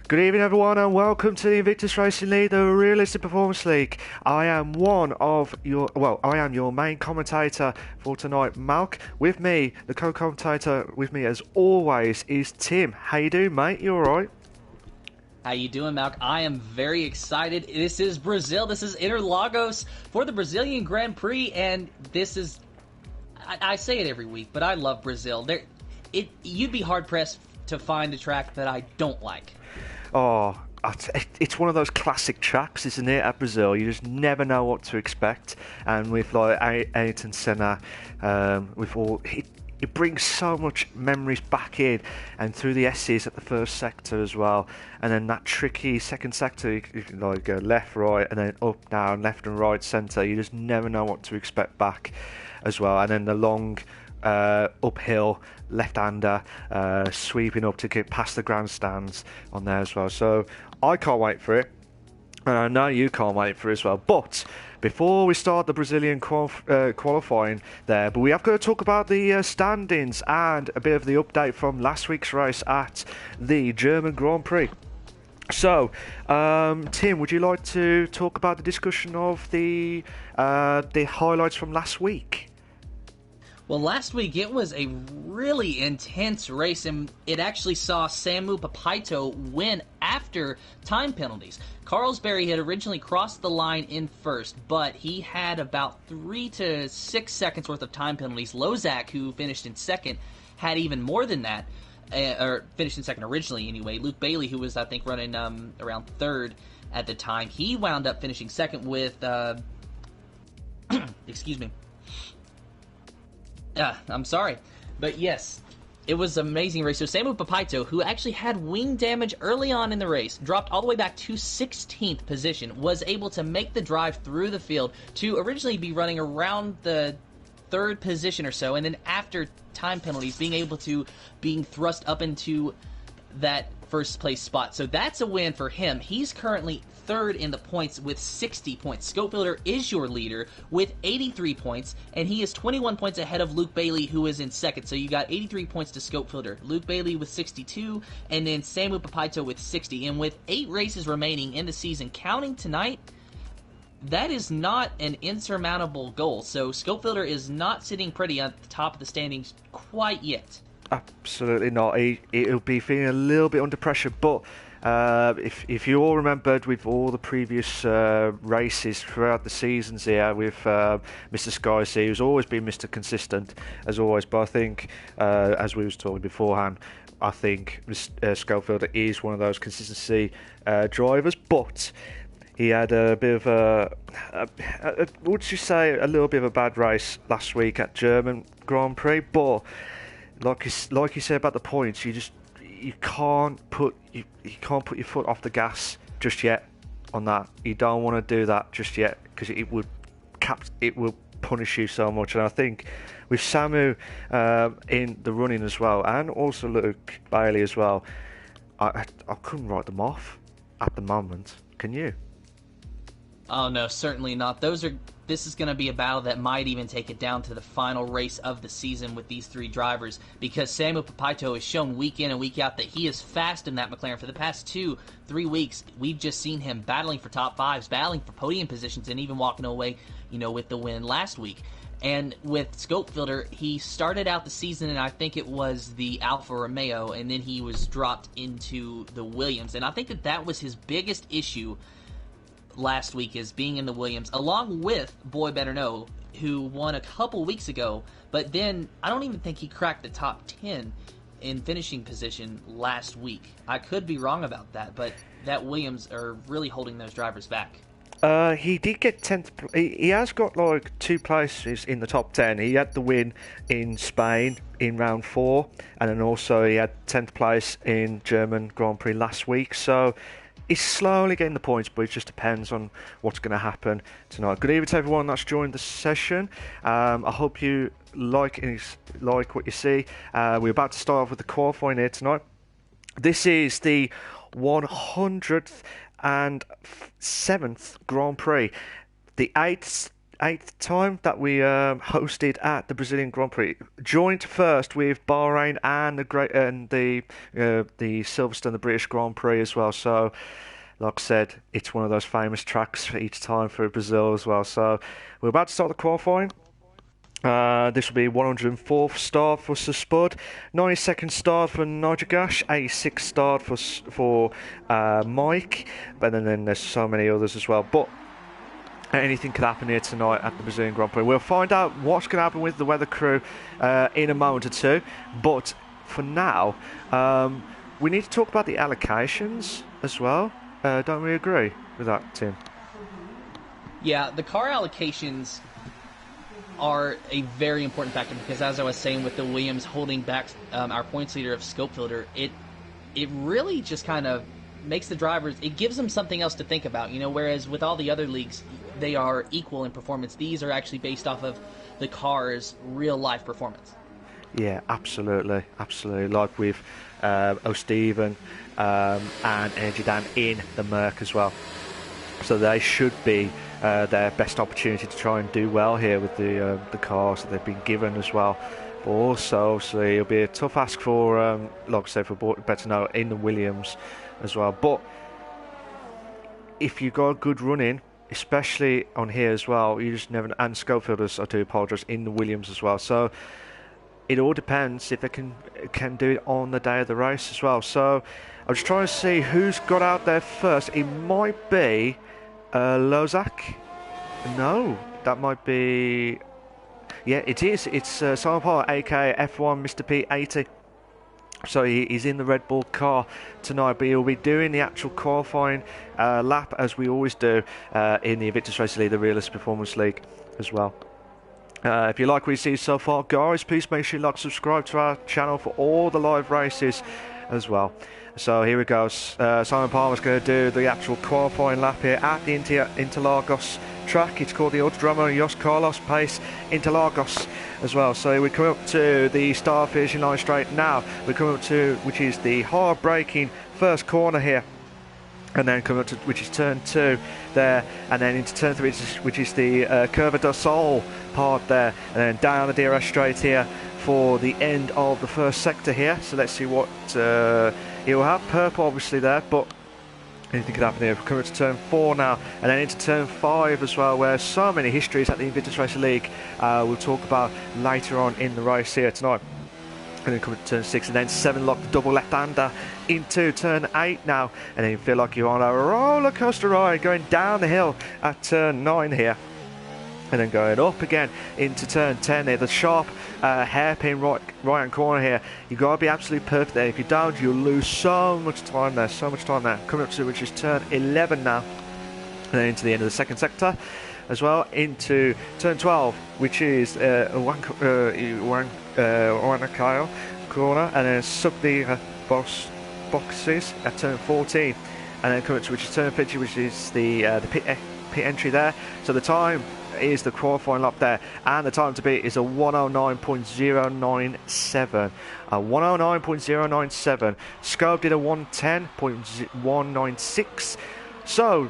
Good evening, everyone, and welcome to the Invictus Racing League, the Realistic Performance League. I am I am your main commentator for tonight, Malc. With me, the co-commentator with me as always is Tim. How you doing, mate? You alright? How you doing, Malc? I am very excited. This is Brazil. This is Interlagos for the Brazilian Grand Prix, and this is... I say it every week, but I love Brazil. You'd be hard-pressed to find a track that I don't like. Oh, it's one of those classic tracks, isn't it, at Brazil? You just never know what to expect. And with like Ayrton Senna, with all... It brings so much memories back in, and through the S's at the first sector as well, and then that tricky second sector, you can like go left, right, and then up, down, left and right, centre. You just never know what to expect back as well. And then the long uphill left-hander sweeping up to get past the grandstands on there as well. So I can't wait for it, and I know you can't wait for it as well. But before we start the Brazilian qualifying there, but we have got to talk about the standings and a bit of the update from last week's race at the German Grand Prix. So, Tim, would you like to talk about the discussion of the highlights from last week? Well, last week it was a really intense race, and it actually saw Samu Papaito win after time penalties. Carlsberry had originally crossed the line in first, but he had about 3 to 6 seconds worth of time penalties. Lozak, who finished in second, had even more than that, or finished in second originally anyway. Luke Bailey, who was, I think, running around third at the time, he wound up finishing second with, excuse me. I'm sorry. But yes, it was an amazing race. So Samu Papaito, who actually had wing damage early on in the race, dropped all the way back to 16th position, was able to make the drive through the field to originally be running around the third position or so, and then after time penalties, being thrust up into that first place spot. So that's a win for him. He's currently third in the points with 60 points. Scopefielder is your leader with 83 points, and he is 21 points ahead of Luke Bailey, who is in second. So you got 83 points to Scopefielder. Luke Bailey with 62, and then Samu Papaito with 60. And with 8 races remaining in the season, counting tonight, that is not an insurmountable goal. So Scopefielder is not sitting pretty at the top of the standings quite yet. Absolutely not. He'll be feeling a little bit under pressure, but if you all remembered with all the previous races throughout the seasons here with Mr. Skyse, who's always been Mr. Consistent as always, but I think as we was talking beforehand, I think Schofield is one of those consistency drivers, but he had a bit of would you say a little bit of a bad race last week at German Grand Prix, but like you said about the points, you can't put your foot off the gas just yet on that. You don't want to do that just yet because it will punish you so much. And I think with Samu in the running as well, and also Luke Bailey as well, I couldn't write them off at the moment. Can you? Oh no, certainly not. This is going to be a battle that might even take it down to the final race of the season with these 3 drivers, because Samu Papaito has shown week in and week out that he is fast in that McLaren. For the past 2-3 weeks, we've just seen him battling for top 5s, battling for podium positions, and even walking away, with the win last week. And with Scopefielder, he started out the season, and I think it was the Alfa Romeo, and then he was dropped into the Williams. And I think that was his biggest issue last week, is being in the Williams, along with Boy Better Know, who won a couple weeks ago, but then I don't even think he cracked the top 10 in finishing position last week. I could be wrong about that, but that Williams are really holding those drivers back. He did get 10th. He has got like 2 places in the top 10. He had the win in Spain in round 4, and then also he had 10th place in German Grand Prix last week. So he's slowly getting the points, but it just depends on what's going to happen tonight. Good evening to everyone that's joined the session. I hope you like what you see. We're about to start off with the qualifying here tonight. This is the 107th Grand Prix, the eighth 8th time that we hosted at the Brazilian Grand Prix, joint first with Bahrain and the Silverstone, the British Grand Prix as well. So, like I said, it's one of those famous tracks for each time for Brazil as well. So, we're about to start the qualifying. This will be 104th start for Sir Spud, 92nd start for Nigel Gash, 86th start for Mike, but then there's so many others as well. But anything could happen here tonight at the Brazilian Grand Prix. We'll find out what's going to happen with the weather crew in a moment or two. But for now, we need to talk about the allocations as well. Don't we agree with that, Tim? Yeah, the car allocations are a very important factor because, as I was saying, with the Williams holding back our points leader of Scope Filter, it really just kind of makes the drivers, it gives them something else to think about, whereas with all the other leagues, they are equal in performance. These are actually based off of the car's real-life performance. Yeah, absolutely. Like with O'Stephen and Energy Dan in the Merc as well. So they should be their best opportunity to try and do well here with the cars that they've been given as well. But also, obviously, it'll be a tough ask for, like I said, for Bettino in the Williams as well. But if you've got a good run in, especially on here as well, you just never. And Scofielders, I do apologise, in the Williams as well. So it all depends if they can do it on the day of the race as well. So I'm just trying to see who's got out there first. It might be Lozak. No, that might be. Yeah, it is. It's Simon Palmer, aka F1 Mr. P80. So he's in the Red Bull car tonight, but he'll be doing the actual qualifying lap as we always do in the Invictus Racing League, the Realist Performance League as well. If you like what you see so far, guys, please make sure you like, subscribe to our channel for all the live races as well. So here we go. Simon Palmer's going to do the actual qualifying lap here at the Interlagos track. It's called the Autodromo Jos Carlos Pace Interlagos as well. So we come up to the start finishing line straight now. We come up to, which is the hard braking first corner here, and then come up to, which is turn 2 there, and then into turn 3, which is the Curva do Sol part there, and then down the DRS straight here for the end of the first sector here. So let's see what he will have. Purple obviously there, but anything could happen here. We're coming to turn 4 now, and then into turn 5 as well, where so many histories at the Invictus Racing League we'll talk about later on in the race here tonight. And then coming to turn 6, and then 7 lock the double left-hander into turn 8 now, and then you feel like you're on a roller coaster ride going down the hill at turn 9 here, and then going up again into turn 10 there, the sharp hairpin right-hand corner here. You've got to be absolutely perfect there. If you don't, you'll lose so much time there, Coming up to which is turn 11 now, and then into the end of the second sector as well, into turn 12, which is Wanakayo corner, and then sub the boxes at turn 14, and then coming to which is turn 50, which is the pit entry there. So the time is the qualifying lap there, and the time to beat is a 109.097. A 109.097. Scope did a 110.196. So,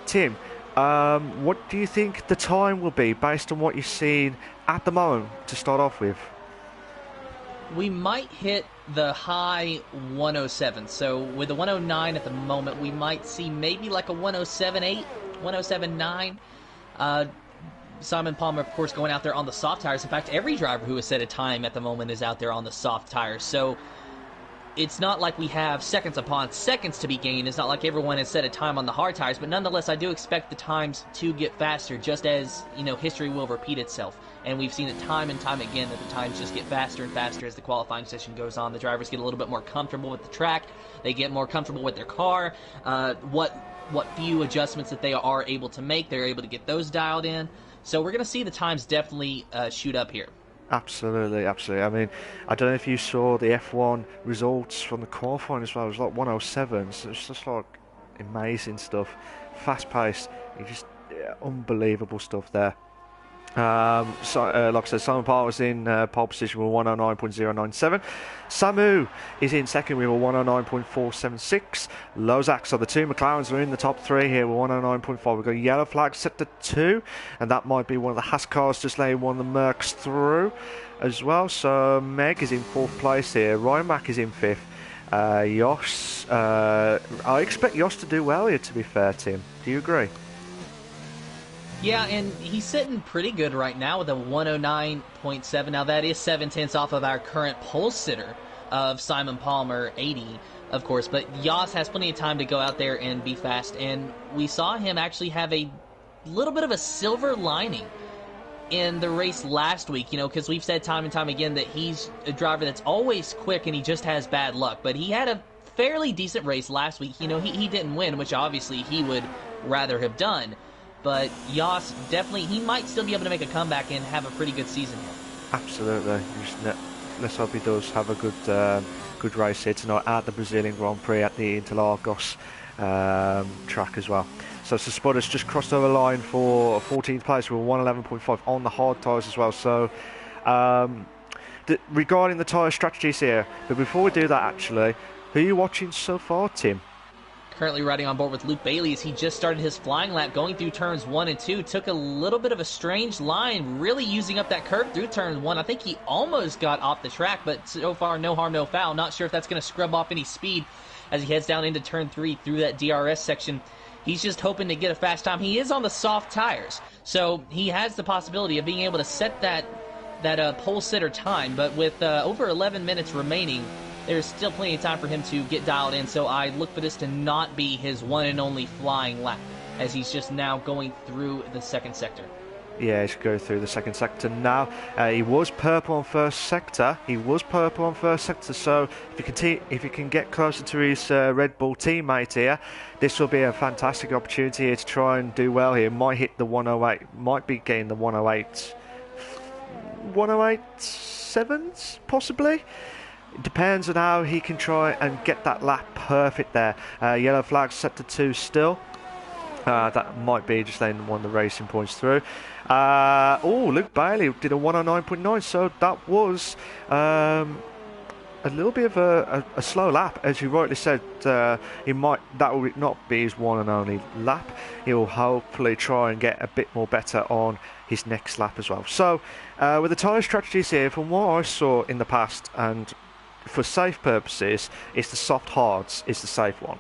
Tim, what do you think the time will be based on what you've seen at the moment to start off with? We might hit the high 107. So with the 109 at the moment, we might see maybe like a 107.8, 107.9. Simon Palmer, of course, going out there on the soft tires. In fact, every driver who has set a time at the moment is out there on the soft tires. So it's not like we have seconds upon seconds to be gained. It's not like everyone has set a time on the hard tires. But nonetheless, I do expect the times to get faster, just as, history will repeat itself. And we've seen it time and time again that the times just get faster and faster as the qualifying session goes on. The drivers get a little bit more comfortable with the track. They get more comfortable with their car. What few adjustments that they are able to make, they're able to get those dialed in. So we're going to see the times definitely shoot up here. Absolutely. I mean, I don't know if you saw the F1 results from the qualifying as well. It was like 107, so it's just like amazing stuff. Fast paced, just unbelievable stuff there. Like I said, Simon Parr was in pole position with 109.097. Samu is in second with a 109.476. Lozak, so the two McLarens are in the top three here with 109.5. We've got a yellow flag set to 2, and that might be one of the Haas cars just letting one of the Mercs through as well. So Meg is in 4th place here. Ryan Mack is in 5th. Jos, I expect Jos to do well here, to be fair, Tim. Do you agree? Yeah, and he's sitting pretty good right now with a 109.7. Now, that is 7/10 off of our current pole sitter of Simon Palmer, 80, of course. But Jos has plenty of time to go out there and be fast. And we saw him actually have a little bit of a silver lining in the race last week, you know, because we've said time and time again that he's a driver that's always quick and he just has bad luck. But he had a fairly decent race last week. You know, he didn't win, which obviously he would rather have done. But Jos, definitely, he might still be able to make a comeback and have a pretty good season here. Absolutely. Let's hope he does have a good race here tonight at the Brazilian Grand Prix at the Interlagos track as well. So Saspuda's just crossed over the line for 14th place with 111.5 on the hard tyres as well. So regarding the tyre strategies here, but before we do that, actually, who are you watching so far, Tim? Currently riding on board with Luke Bailey as he just started his flying lap, going through turns 1 and 2. Took a little bit of a strange line, really using up that curve through turn 1. I think he almost got off the track, but so far, no harm, no foul. Not sure if that's going to scrub off any speed as he heads down into turn 3 through that DRS section. He's just hoping to get a fast time. He is on the soft tires, so he has the possibility of being able to set that pole sitter time, but with over 11 minutes remaining, there's still plenty of time for him to get dialed in, so I look for this to not be his one and only flying lap, as he's just now going through the second sector. Yeah, he's going through the second sector now. He was purple on first sector. So if he can get closer to his Red Bull teammate here, this will be a fantastic opportunity here to try and do well here. Might hit the 108, might be getting the 108.7s, possibly. It depends on how he can try and get that lap perfect there. Yellow flag set to 2 still. That might be just letting one of the racing points through. Luke Bailey did a 109.9, so that was a little bit of a slow lap, as you rightly said. That will not be his one and only lap. He'll hopefully try and get a bit more better on his next lap as well. So with the tyre strategies here, from what I saw in the past, and for safe purposes, it's the soft hards is the safe one.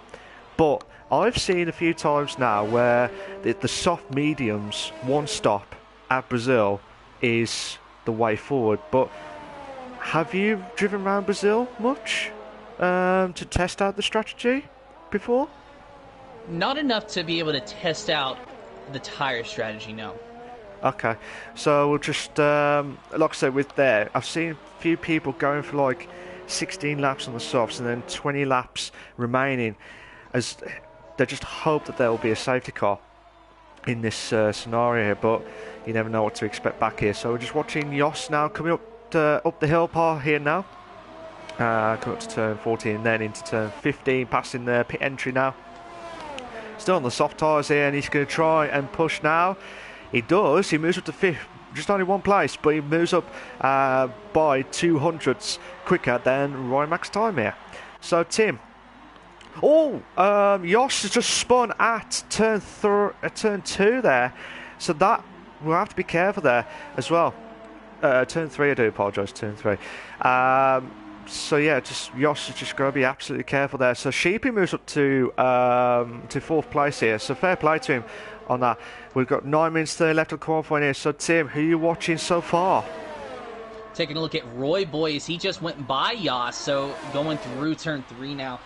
But I've seen a few times now where the soft mediums, one stop at Brazil, is the way forward. But have you driven around Brazil much to test out the strategy before? Not enough to be able to test out the tire strategy, no. Okay, so we'll just, like I said, with there, I've seen a few people going for like 16 laps on the softs and then 20 laps remaining, as they just hope that there will be a safety car in this scenario here, but you never know what to expect back here. So we're just watching Jos now coming up the hill par here now, coming up to turn 14 and then into turn 15, passing the pit entry now. Still on the soft tyres here, and he's going to try and push now. He does. He moves up to 5th, just only one place, but he moves up by 200ths quicker than Roy Mack's time here. So Tim, Jos has just spun at turn 2 there, so that we'll have to be careful there as well. Turn 3, I do apologise. Turn 3. So yeah, just Jos is just going to be absolutely careful there. So Sheepy moves up to 4th place here. So fair play to him on that. We've got 9 minutes 30 left of qualifying here. So Tim, who are you watching so far? Taking a look at Roy Boy, he just went by Jos, so going through turn 3 now.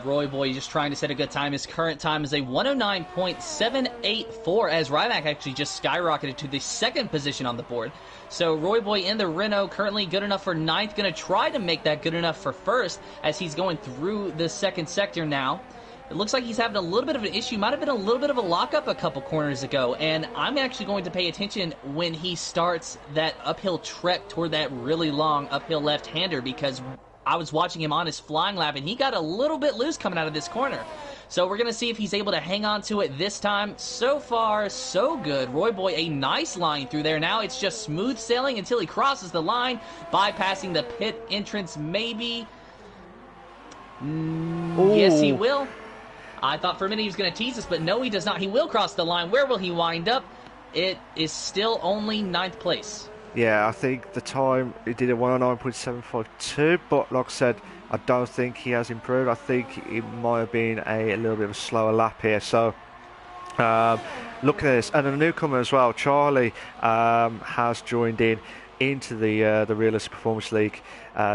Roy Boy just trying to set a good time. His current time is a 109.784 as Ryback actually just skyrocketed to the 2nd position on the board. So Roy Boy in the Renault, currently good enough for 9th, going to try to make that good enough for 1st as he's going through the 2nd sector now. It looks like he's having a little bit of an issue. Might have been a little bit of a lockup a couple corners ago, and I'm actually going to pay attention when he starts that uphill trek toward that really long uphill left-hander, because I was watching him on his flying lap, and he got a little bit loose coming out of this corner. So we're going to see if he's able to hang on to it this time. So far, so good. Roy Boy, a nice line through there. Now it's just smooth sailing until he crosses the line, bypassing the pit entrance maybe. Yes, he will. I thought for a minute he was going to tease us, but no, he does not. He will cross the line. Where will he wind up? It is still only 9th place. Yeah, I think the time he did a 109.752, but like I said, I don't think he has improved. I think it might have been a little bit of a slower lap here. So look at this, and a newcomer as well. Charlie has joined into the Realistic Performance League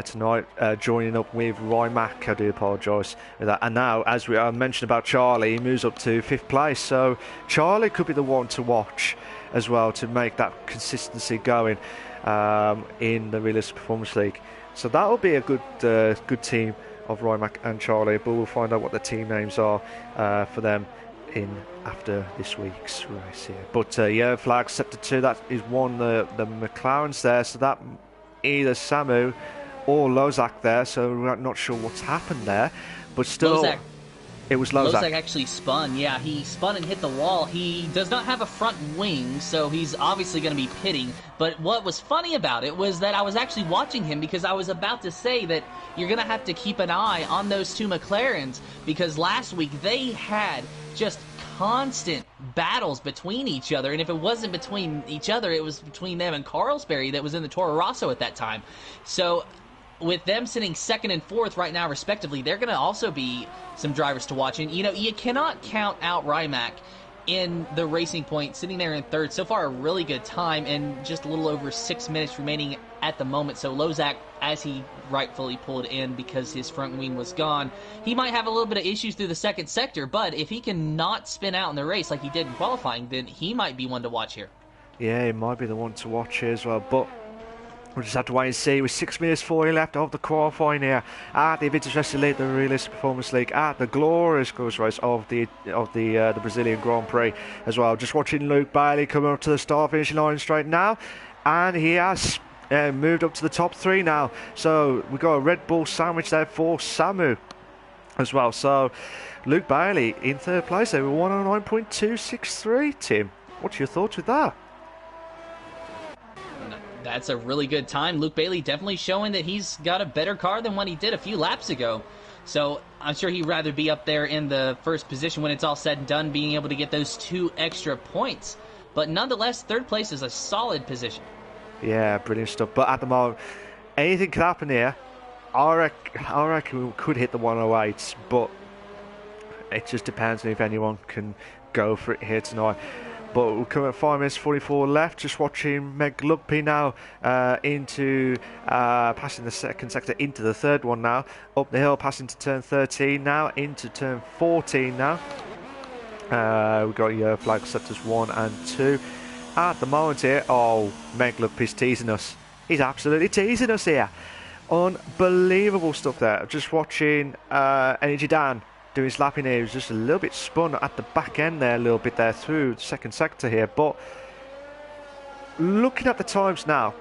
tonight, joining up with Rymac. I do apologise for that. And now, as we mentioned about Charlie, he moves up to 5th place. So Charlie could be the one to watch as well to make that consistency going in the Realistic Performance League. So that will be a good team of Rymac and Charlie, but we'll find out what the team names are for them in after this week's race here. But yeah, flag sector 2, that is one the McLarens there, so that either Samu or Lozak there, so we're not sure what's happened there, but still Lozak. It was Lozak. Lozak actually spun. Yeah, he spun and hit the wall. He does not have a front wing, so he's obviously going to be pitting. But what was funny about it was that I was actually watching him, because I was about to say that you're going to have to keep an eye on those two McLarens, because last week they had just constant battles between each other, and if it wasn't between each other, it was between them and Carlsberry that was in the Toro Rosso at that time. So with them sitting 2nd and 4th right now respectively, they're going to also be some drivers to watch. And you know, you cannot count out Rymac in the Racing Point, sitting there in 3rd. So far a really good time, and just a little over 6 minutes remaining at the moment. So Lozak, as he rightfully pulled in because his front wing was gone, he might have a little bit of issues through the 2nd sector, but if he can not spin out in the race like he did in qualifying, then he might be one to watch here. Yeah, he might be the one to watch here as well, but we'll just have to wait and see. With 6 minutes 40 left of the qualifying here at the Invictus Racing League, the Realistic Performance League, at the glorious course race of the Brazilian Grand Prix as well. Just watching Luke Bailey come up to the start finishing line straight now, and he has moved up to the top 3 now. So we've got a Red Bull sandwich there for Samu as well. So Luke Bailey in 3rd place there with 109.263. Tim, what's your thoughts with that? That's a really good time. Luke Bailey definitely showing that he's got a better car than what he did a few laps ago. So I'm sure he'd rather be up there in the 1st position when it's all said and done, being able to get those 2 extra points. But nonetheless, 3rd place is a solid position. Yeah, brilliant stuff. But at the moment, anything could happen here. I reckon we could hit the 108s, but it just depends on if anyone can go for it here tonight. But we're coming at 5 minutes 44 left. Just watching Meg Lugby now into passing the 2nd sector into the 3rd one now. Up the hill, passing to turn 13 now, into turn 14 now. We've got your flag sectors 1 and 2. At the moment here, oh, Meg Lugby's teasing us. He's absolutely teasing us here. Unbelievable stuff there. Just watching Energy Dan doing his lapping here. He was just a little bit spun at the back end there, a little bit there through the 2nd sector here. But looking at the times now,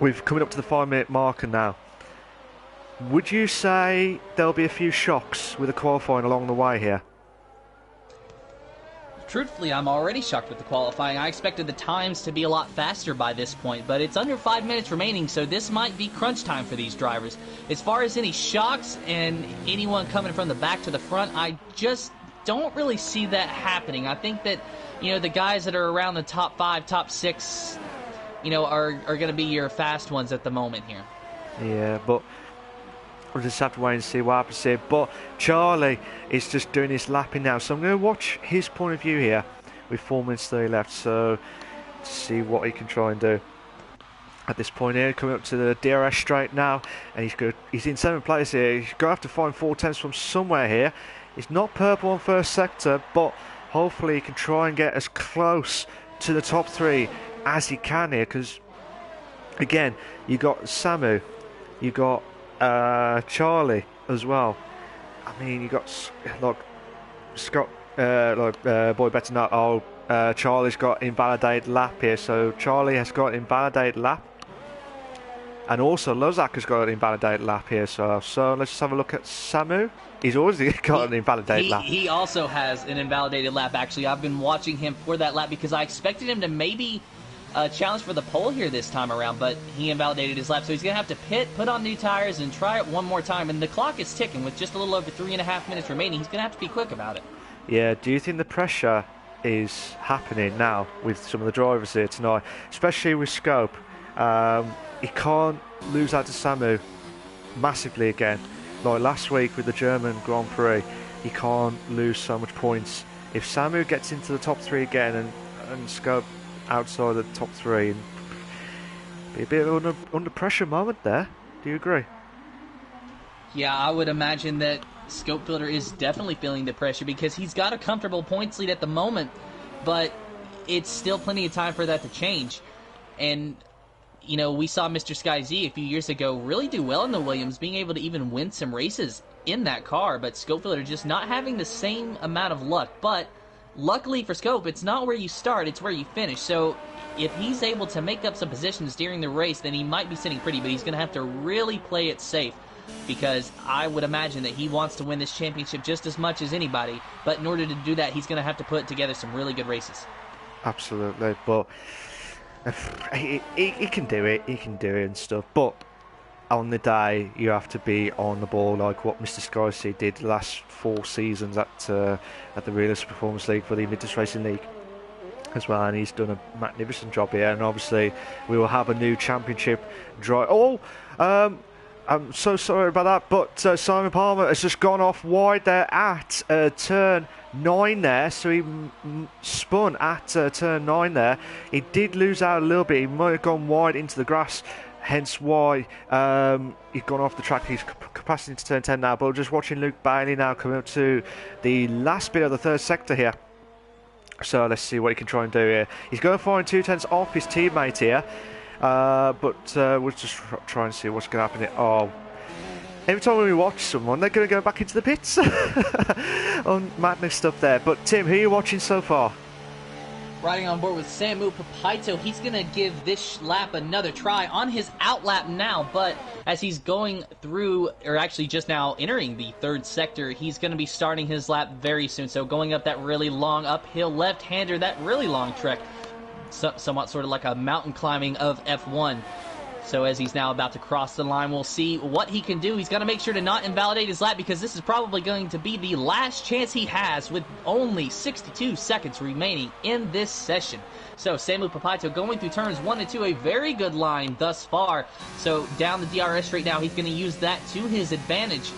we've coming up to the 5-minute marker now. Would you say there'll be a few shocks with the qualifying along the way here? Truthfully, I'm already shocked with the qualifying. I expected the times to be a lot faster by this point, but it's under 5 minutes remaining, so this might be crunch time for these drivers. As far as any shocks and anyone coming from the back to the front, I just don't really see that happening. I think that, you know, the guys that are around the top 5, top 6, you know, are going to be your fast ones at the moment here. Yeah, but we'll just have to wait and see what happens here. But Charlie is just doing his lapping now, so I'm going to watch his point of view here with 4 minutes 30 left, so to see what he can try and do at this point here. Coming up to the DRS straight now, and he's in 7th place here. He's going to have to find 4/10 from somewhere here. It's not purple on 1st sector, but hopefully he can try and get as close to the top 3 as he can here, because again, you got Samu, you got Charlie as well. I mean, you got like Scott, boy better not. Oh, Charlie's got invalidated lap here, so Charlie has got invalidated lap. And also, Lozak has got an invalidated lap here, so let's just have a look at Samu. He's always got an invalidated lap. He also has an invalidated lap, actually. I've been watching him for that lap because I expected him to maybe challenge for the pole here this time around, but he invalidated his lap, so he's going to have to pit, put on new tires, and try it one more time. And the clock is ticking with just a little over 3.5 minutes remaining. He's going to have to be quick about it. Yeah, do you think the pressure is happening now with some of the drivers here tonight, especially with Scope? He can't lose out to Samu massively again. Like last week with the German Grand Prix, he can't lose so much points. If Samu gets into the top 3 again and Scope outside the top 3, and be a bit under pressure moment there. Do you agree? Yeah, I would imagine that Scope Builder is definitely feeling the pressure because he's got a comfortable points lead at the moment, but it's still plenty of time for that to change. And you know, we saw Mr. Sky Z a few years ago really do well in the Williams, being able to even win some races in that car, but Scope Builder just not having the same amount of luck. But luckily for Scope, it's not where you start, it's where you finish. So if he's able to make up some positions during the race, then he might be sitting pretty, but he's going to have to really play it safe, because I would imagine that he wants to win this championship just as much as anybody. But in order to do that, he's going to have to put together some really good races. Absolutely, but he can do it, and stuff, but on the day you have to be on the ball, like what Mr. Skycy did the last 4 seasons at the Realist Performance League for the Invictus Racing League as well, and he's done a magnificent job here. And obviously we will have a new championship drive. I'm so sorry about that, but Simon Palmer has just gone off wide there at turn 9 there, so he spun at turn 9 there. He did lose out a little bit, he might have gone wide into the grass, hence why he's gone off the track. He's passing into turn 10 now, but we're just watching Luke Bailey now coming up to the last bit of the third sector here. So let's see what he can try and do here. He's going 4 2/10 off his teammate here. But we'll just try and see what's going to happen here. Oh, every time we watch someone, they're going to go back into the pits. On madness stuff there. But Tim, who are you watching so far? Riding on board with Samu Papaito, he's going to give this lap another try on his out lap now, but as he's going through, or actually just now entering the third sector, he's going to be starting his lap very soon. So going up that really long uphill left-hander, that really long trek, somewhat sort of like a mountain climbing of F1. So as he's now about to cross the line, we'll see what he can do. He's got to make sure to not invalidate his lap, because this is probably going to be the last chance he has with only 62 seconds remaining in this session. So Samu Papaito going through turns 1 and 2, a very good line thus far. So down the DRS straight now, he's going to use that to his advantage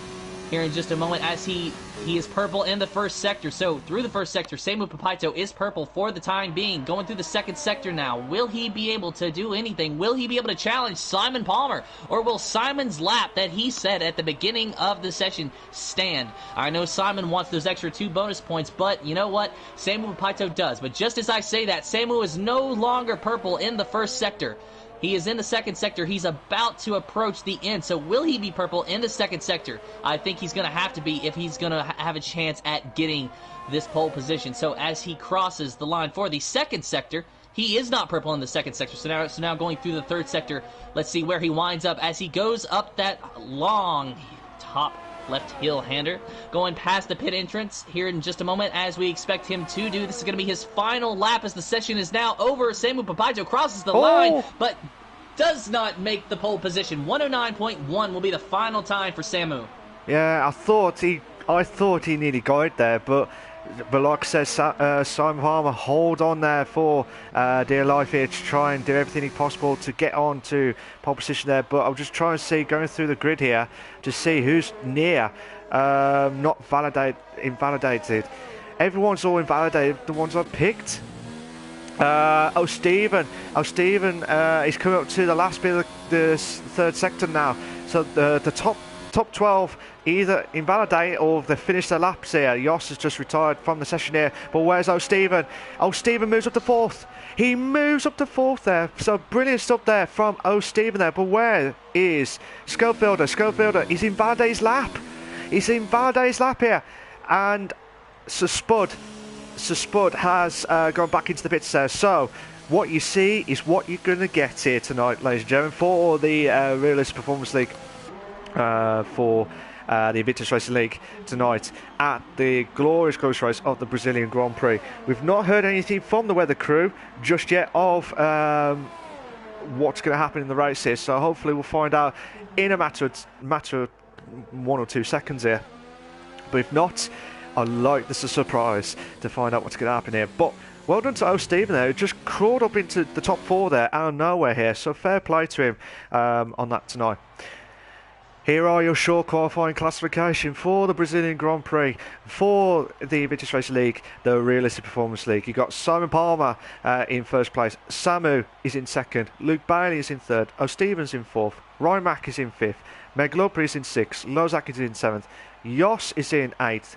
here in just a moment, as he is purple in the first sector. So through the first sector, Samu Papaito is purple for the time being. Going through the second sector now. Will he be able to do anything? Will he be able to challenge Simon Palmer? Or will Simon's lap that he said at the beginning of the session stand? I know Simon wants those extra 2 bonus points, but you know what? Samu Papaito does. But just as I say that, Samu is no longer purple in the first sector. He is in the second sector. He's about to approach the end. So will he be purple in the second sector? I think he's going to have to be if he's going to have a chance at getting this pole position. So as he crosses the line for the second sector, he is not purple in the second sector. So now going through the third sector, let's see where he winds up as he goes up that long top left heel hander, going past the pit entrance here in just a moment, as we expect him to do. This is going to be his final lap as the session is now over. Samu Papaito crosses the line, but does not make the pole position. 109.1 will be the final time for Samu. Yeah, I thought he nearly got it there, but like I said, Simon Palmer, hold on there for dear life here to try and do everything possible to get on to pole position there. But I'll just try and see, going through the grid here, to see who's near not invalidated. Everyone's all invalidated, the ones I've picked. Stephen is coming up to the last bit of the third sector now. So the top 12 either invalidate or they've finished their laps here. Yoss has just retired from the session here. But where's Stephen? Stephen moves up to 4th. He moves up to 4th there. So brilliant stuff there from Stephen there. But where is Scope Builder? Scope Builder, he's invalidated his lap. He's invalidated his lap here. And so Spud has gone back into the pits there. So what you see is what you're going to get here tonight, ladies and gentlemen, for the Realist Performance League, for the Invictus Racing League tonight at the glorious race of the Brazilian Grand Prix. We've not heard anything from the weather crew just yet of what's going to happen in the race here, so hopefully we'll find out in a matter of 1 or 2 seconds here. But if not, I like this a surprise to find out what's going to happen here. But well done to Stephen there, who just crawled up into the top 4 there out of nowhere here, so fair play to him on that tonight. Here are your short qualifying classification for the Brazilian Grand Prix, for the Invictus Racing League, the Realistic Performance League. You've got Simon Palmer in first place, Samu is in second, Luke Bailey is in third, O'Stevens in fourth, Ryan Mack is in fifth, Meg Lupri is in sixth, Lozak is in seventh, Jos is in eighth,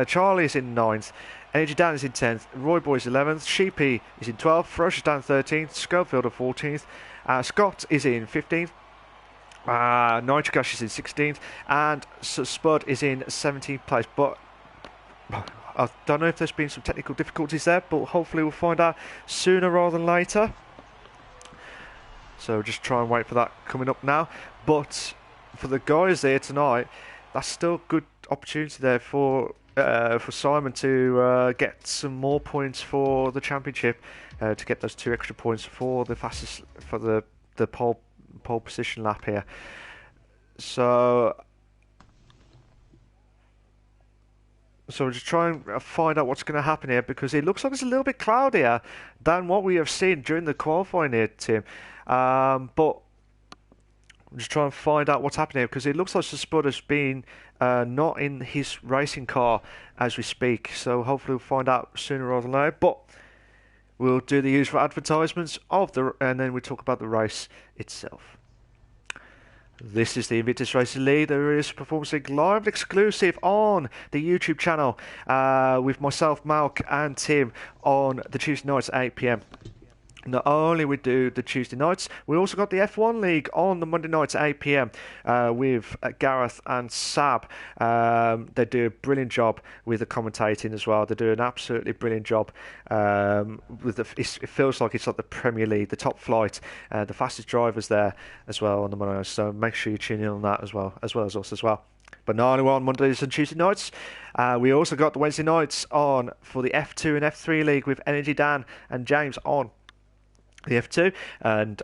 Charlie is in ninth, Energy Dan is in 10th, Roy Boy is 11th, Sheepy is in 12th, Ferocious Dan 13th, Schofield 14th, Scott is in 15th, Nigel Gash is in 16th, and Spud is in 17th place. But I don't know if there's been some technical difficulties there, but hopefully we'll find out sooner rather than later. So just try and wait for that coming up now. But for the guys there tonight, that's still a good opportunity there for Simon to get some more points for the championship, to get those 2 extra points for the fastest, for the pole position lap here. So we'll just try and find out what's going to happen here, because it looks like it's a little bit cloudier than what we have seen during the qualifying here, Tim. But I'm just trying to find out what's happening here, because it looks like the Spud has been not in his racing car as we speak. So hopefully we'll find out sooner rather than later. But we'll do the usual advertisements and then we'll talk about the race itself. This is the Invictus Racing League, the Realist Performance League, live and exclusive on the YouTube channel, with myself, Malc, and Tim on the Tuesday nights at 8 PM. Not only we do the Tuesday nights, we also got the F1 League on the Monday nights at 8 PM with Gareth and Sab. They do a brilliant job with the commentating as well. They do an absolutely brilliant job. It feels like it's like the Premier League, the top flight, the fastest drivers there as well on the Monday nights. So make sure you tune in on that as well as us as well. But not only on Mondays and Tuesday nights, we also got the Wednesday nights on for the F2 and F3 League with Energy Dan and James on the F2, and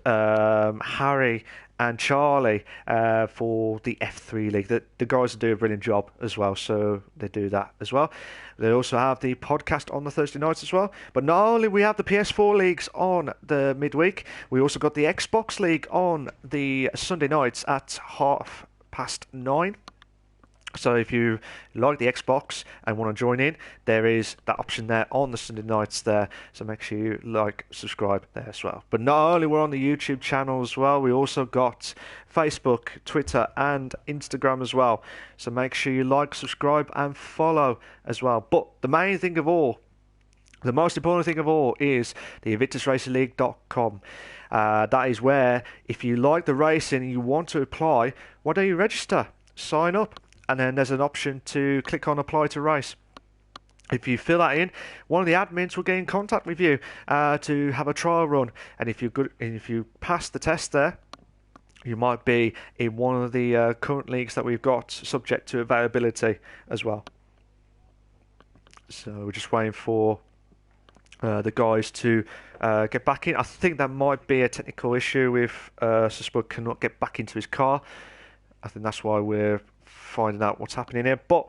Harry and Charlie for the F3 League. The guys do a brilliant job as well, so they do that as well. They also have the podcast on the Thursday nights as well. But not only we have the PS4 leagues on the midweek, we also got the Xbox League on the Sunday nights at 9:30. So if you like the Xbox and want to join in, there is that option there on the Sunday nights there. So make sure you subscribe there as well. But not only we're on the YouTube channel as well, we also got Facebook, Twitter and Instagram as well. So make sure you subscribe and follow as well. But the main thing of all, the most important thing of all, is the InvictusRacingLeague.com. That is where, if you like the racing and you want to apply, why don't you register, sign up? And then there's an option to click on apply to race. If you fill that in, one of the admins will get in contact with you to have a trial run. And if you're good, and if you pass the test there, you might be in one of the current leagues that we've got, subject to availability as well. So we're just waiting for the guys to get back in. I think that might be a technical issue with Spud cannot get back into his car. I think that's why we're finding out what's happening here. But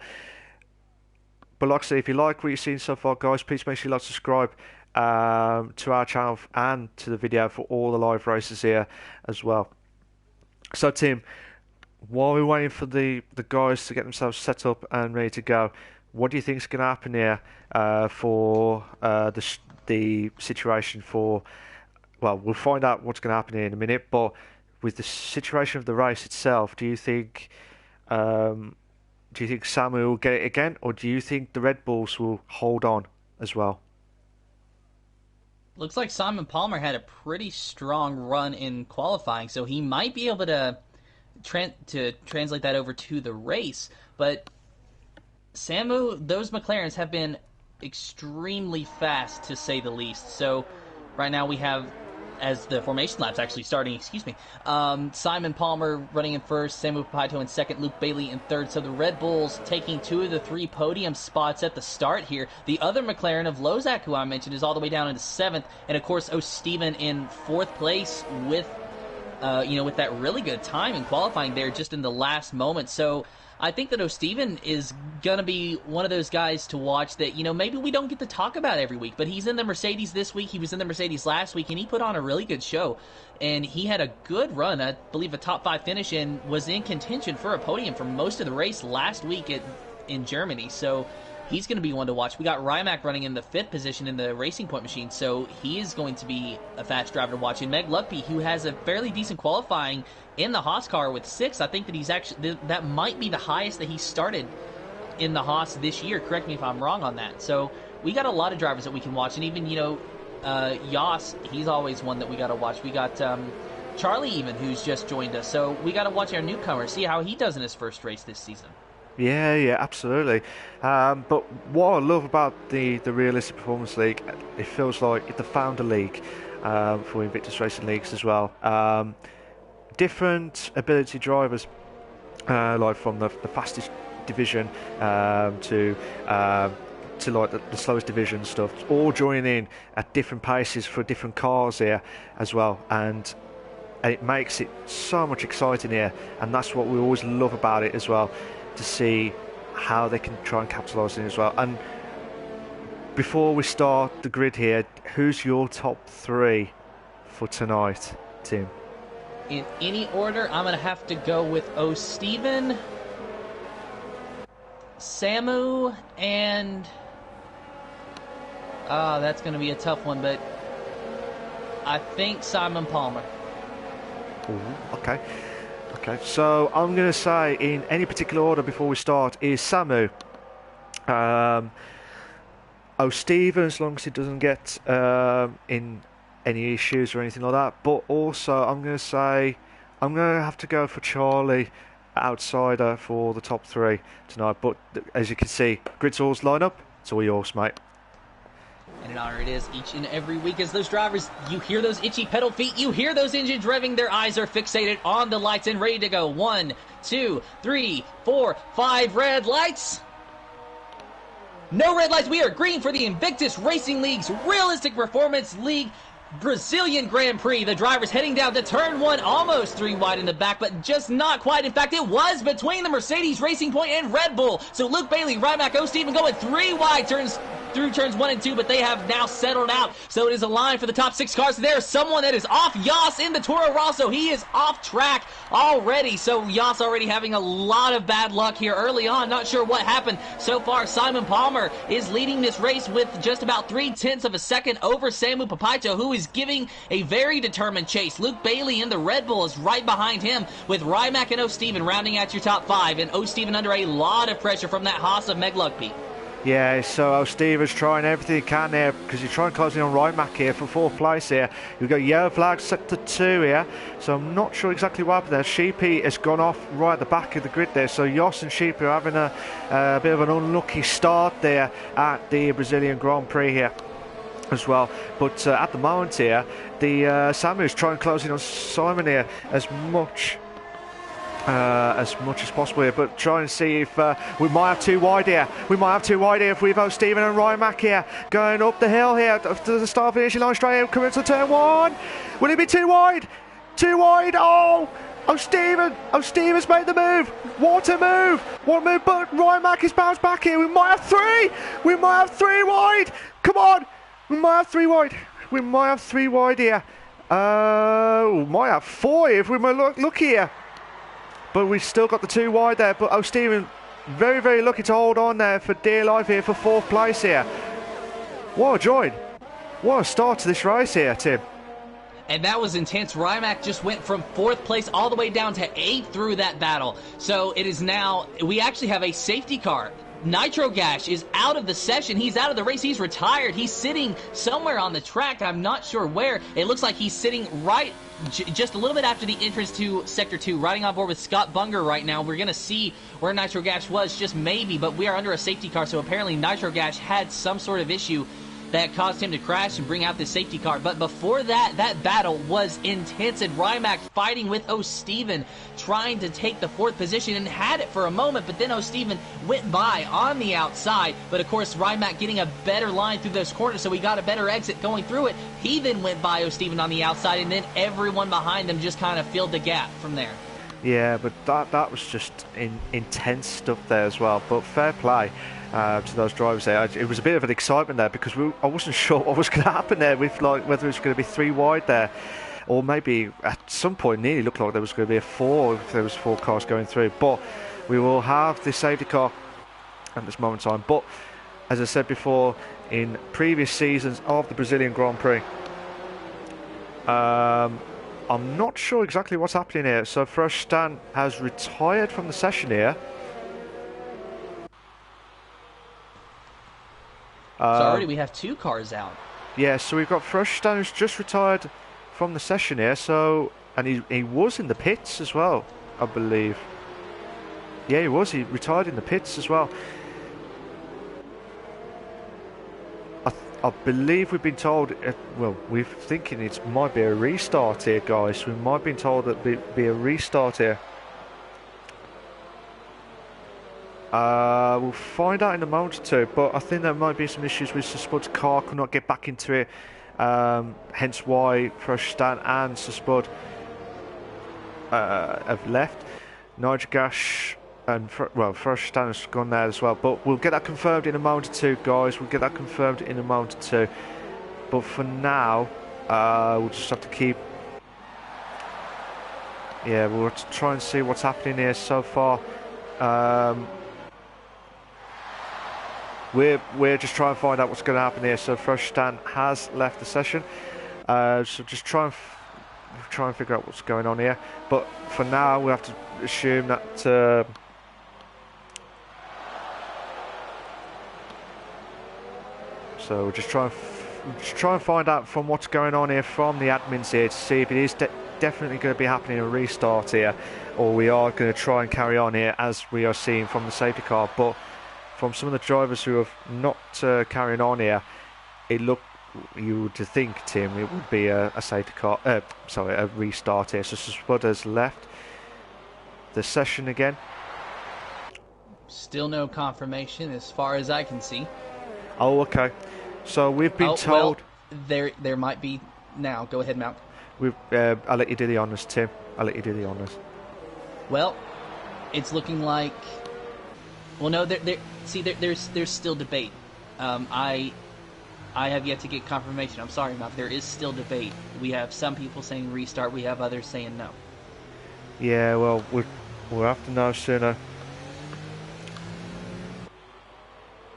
like I say, if you like what you've seen so far, guys, please make sure you subscribe to our channel and to the video for all the live races here as well. So Tim, while we're waiting for the guys to get themselves set up and ready to go, what do you think is going to happen here for the situation for... Well, we'll find out what's going to happen here in a minute, but with the situation of the race itself, do you think Samu will get it again, or do you think the Red Bulls will hold on as well? Looks like Simon Palmer had a pretty strong run in qualifying, so he might be able to translate that over to the race. But Samu, those McLarens have been extremely fast, to say the least. So Right now we have, as the formation lap's actually starting, Simon Palmer running in first, Samu Papaito in second, Luke Bailey in third. So the Red Bulls taking 2 of the 3 podium spots at the start here. The other McLaren of Lozak, who I mentioned, is all the way down into 7th. And of course, O'Steven in 4th place with that really good time in qualifying there just in the last moment. So I think that O'Steven is going to be one of those guys to watch that, maybe we don't get to talk about every week, but he's in the Mercedes this week, he was in the Mercedes last week, and he put on a really good show. And he had a good run, I believe a top 5 finish, and was in contention for a podium for most of the race last week in Germany. So he's going to be one to watch. We got Rimac running in the 5th position in the Racing Point machine, so he is going to be a fast driver to watch. And Meg Lugby, who has a fairly decent qualifying in the Haas car with 6, I think that he's actually, that might be the highest that he started in the Haas this year. Correct me if I'm wrong on that. So we got a lot of drivers that we can watch, and even, Yas, he's always one that we got to watch. We got Charlie even, who's just joined us. So we got to watch our newcomer, see how he does in his first race this season. Yeah, absolutely. But what I love about the Realistic Performance League, it feels like the founder league for Invictus Racing Leagues as well. Different ability drivers, like from the fastest division to like the slowest division stuff, all joining in at different paces for different cars here as well. And it makes it so much exciting here, and that's what we always love about it as well, to see how they can try and capitalise on it as well. And before we start the grid here, who's your top 3 for tonight, Tim? In any order, I'm going to have to go with O'Steven, Samu, and that's going to be a tough one, but I think Simon Palmer. Ooh, okay, so I'm going to say, in any particular order before we start, is Samu, O'Steven, as long as he doesn't get in any issues or anything like that. But also, I'm going to say, I'm going to have to go for Charlie, outsider, for the top 3 tonight. But as you can see, grid's all line up. It's all yours, mate. And an honor it is each and every week as those drivers, you hear those itchy pedal feet, you hear those engines revving, their eyes are fixated on the lights and ready to go. 1, 2, 3, 4, 5 red lights. No red lights. We are green for the Invictus Racing League's Realistic Performance League Brazilian Grand Prix. The drivers heading down to turn 1, almost 3 wide in the back, but just not quite. In fact, it was between the Mercedes Racing Point and Red Bull. So Luke Bailey, Rimac, O'Steven going 3 wide through turns 1 and 2, but they have now settled out. So it is a line for the top 6 cars. There's someone that is off. Yas in the Toro Rosso. He is off track already. So Yas already having a lot of bad luck here early on. Not sure what happened. So far, Simon Palmer is leading this race with just about 0.3 of a second over Samu Papaito, who is giving a very determined chase. Luke Bailey in the Red Bull is right behind him, with Rimac and O'Steven rounding out your top 5. And O'Steven under a lot of pressure from that Haas of Meg Lugby. Yeah, so O'Steven's trying everything he can here, because he's trying to close in on Rimac here for 4th place here. We've got yellow flag set to 2 here, so I'm not sure exactly what happened there. Sheepy has gone off right at the back of the grid there, so Yoss and Sheepy are having a bit of an unlucky start there at the Brazilian Grand Prix here as well. But at the moment here, the Samu's trying to close in on Simon here as much as possible here, but try and see if we might have 2 wide here. We might have 2 wide here if we've O'Steven and Rimac here going up the hill here to the start finishing line straight here, coming to turn 1. Will it be 2 wide? 2 wide. Oh, O'Steven's made the move. What a move! But Rimac is bounced back here. We might have 3. We might have 3 wide. Come on, we might have 3 wide. We might have 3 wide here. We might have 4 if we might look here. But we've still got the 2 wide there. But O'Steven very, very lucky to hold on there for dear life here for 4th place here. What a joy. What a start to this race here, Tim. And that was intense. Rimac just went from 4th place all the way down to 8th through that battle. So it is now, we actually have a safety car. Nitro Gash is out of the session. He's out of the race. He's retired. He's sitting somewhere on the track. I'm not sure where. It looks like he's sitting right just a little bit after the entrance to Sector 2, riding on board with Scott Bunger right now. We're going to see where Nitro Gash was, just maybe, but we are under a safety car, so apparently Nitro Gash had some sort of issue that caused him to crash and bring out the safety car. But before that, that battle was intense, and Rimac fighting with O'Steven, trying to take the 4th position, and had it for a moment, but then O'Steven went by on the outside. But of course, Rimac getting a better line through those corners, so he got a better exit going through it. He then went by O'Steven on the outside, and then everyone behind them just kind of filled the gap from there. Yeah, but that was just intense stuff there as well. But fair play to those drivers there. It was a bit of an excitement there because I wasn't sure what was going to happen there, with like whether it was going to be 3 wide there, or maybe at some point nearly looked like there was going to be a 4 if there was 4 cars going through. But we will have the safety car at this moment in time. But as I said before, in previous seasons of the Brazilian Grand Prix, I'm not sure exactly what's happening here. So Stan has retired from the session here. So already we have 2 cars out. Yeah, so we've got Stan who's just retired from the session here. So, and he was in the pits as well, I believe. Yeah, he was. He retired in the pits as well. I believe we've been told, well, we're thinking it might be a restart here, guys. We might have been told that it'd be a restart here. We'll find out in a moment or two, but I think there might be some issues with Spud's car, could not get back into it. Hence why Stan and Spud have left. Nigel Gash and Stan has gone there as well, but we'll get that confirmed in a moment or two, guys. We'll get that confirmed in a moment or two. But for now, we'll just have to keep. Yeah, we'll have to try and see what's happening here so far. We're just trying to find out what's going to happen here. So Stan has left the session. So just try and figure out what's going on here. But for now, we have to assume that. So we'll just try and find out from what's going on here from the admins here to see if it is definitely going to be happening a restart here, or we are going to try and carry on here as we are seeing from the safety car. But from some of the drivers who have not carrying on here, you would think, Tim, it would be a safety car. A restart here. So Spud has left the session again. Still no confirmation as far as I can see. Oh, okay. So we've been told. Well, there might be now. Go ahead, Malc. I'll let you do the honours, Tim. I'll let you do the honours. Well, it's looking like. Well, no. There's still debate. I have yet to get confirmation. I'm sorry, Malc. There is still debate. We have some people saying restart. We have others saying no. Yeah. Well, we'll have to know sooner.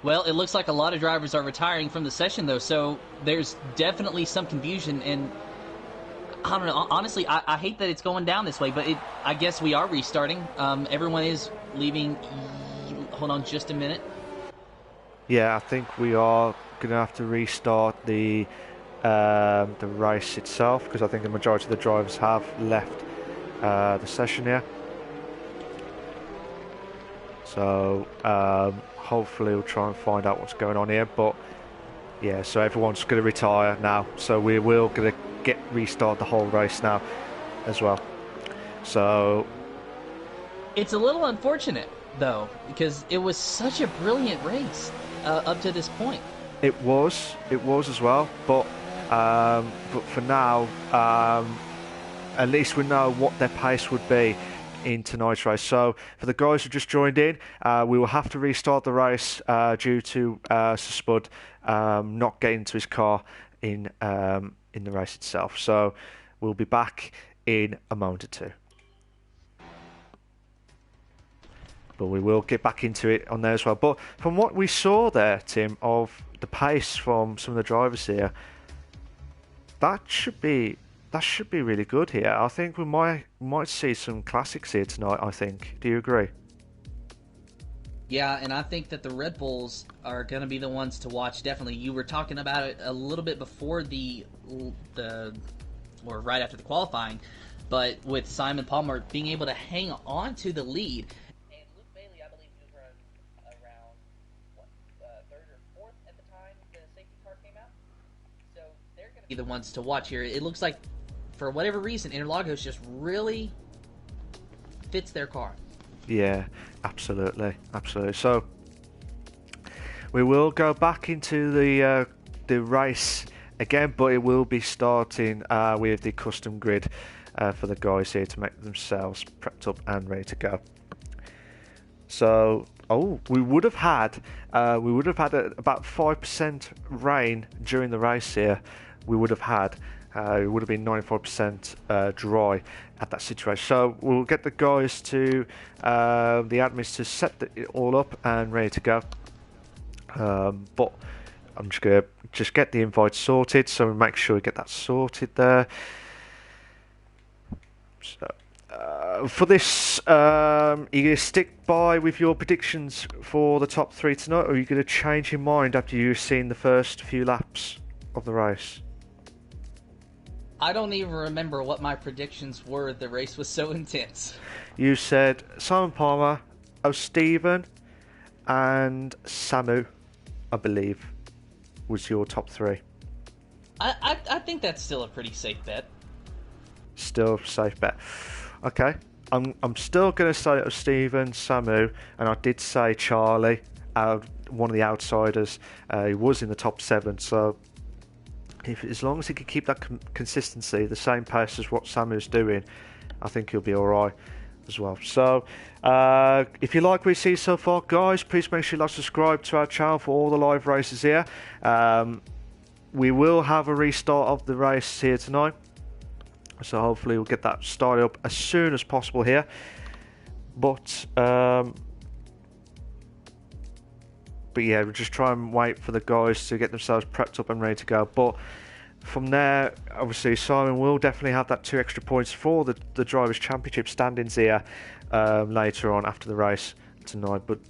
Well, it looks like a lot of drivers are retiring from the session, though, so there's definitely some confusion, and I don't know, honestly, I hate that it's going down this way, but I guess we are restarting. Everyone is leaving. Hold on just a minute. Yeah, I think we are going to have to restart the race itself, because I think the majority of the drivers have left the session here. So hopefully we'll try and find out what's going on here. But yeah, so everyone's going to retire now. So we will going to restart the whole race now as well. So it's a little unfortunate though, because it was such a brilliant race up to this point. It was as well. But for now, at least we know what their pace would be in tonight's race. So for the guys who just joined in, we will have to restart the race due to Spud not getting to his car in the race itself. So we'll be back in a moment or two. But we will get back into it on there as well. But from what we saw there, Tim, of the pace from some of the drivers here, that should be really good here. I think we might see some classics here tonight, I think. Do you agree? Yeah, and I think that the Red Bulls are going to be the ones to watch, definitely. You were talking about it a little bit before or right after the qualifying, but with Simon Palmer being able to hang on to the lead. And Luke Bailey, I believe he was running around, third or fourth at the time the safety car came out? the ones to watch here. It looks like, for whatever reason, Interlagos just really fits their car. Yeah, absolutely. So we will go back into the race again, but it will be starting with the custom grid for the guys here to make themselves prepped up and ready to go. So, we would have had about 5% rain during the race here. We would have had. It would have been 94% dry at that situation. So we'll get the guys to the admins to set it all up and ready to go. But I'm just gonna get the invite sorted. So we make sure we get that sorted there. So for this, are you gonna stick by with your predictions for the top 3 tonight, or are you gonna change your mind after you've seen the first few laps of the race? I don't even remember what my predictions were. The race was so intense. You said Simon Palmer, O'Stephen, and Samu, I believe, was your top 3. I think that's still a pretty safe bet. Still a safe bet. Okay, I'm still going to say O'Stephen, Samu, and I did say Charlie, one of the outsiders. He was in the top 7, so as long as he can keep that consistency, the same pace as what Samu's doing, I think he'll be alright as well. So, if you like what you see so far, guys, please make sure you like, subscribe to our channel for all the live races here. We will have a restart of the race here tonight, so hopefully we'll get that started up as soon as possible here. But yeah, we'll just try and wait for the guys to get themselves prepped up and ready to go. But from there, obviously, Simon will definitely have that 2 extra points for the Drivers' Championship standings here later on after the race tonight. But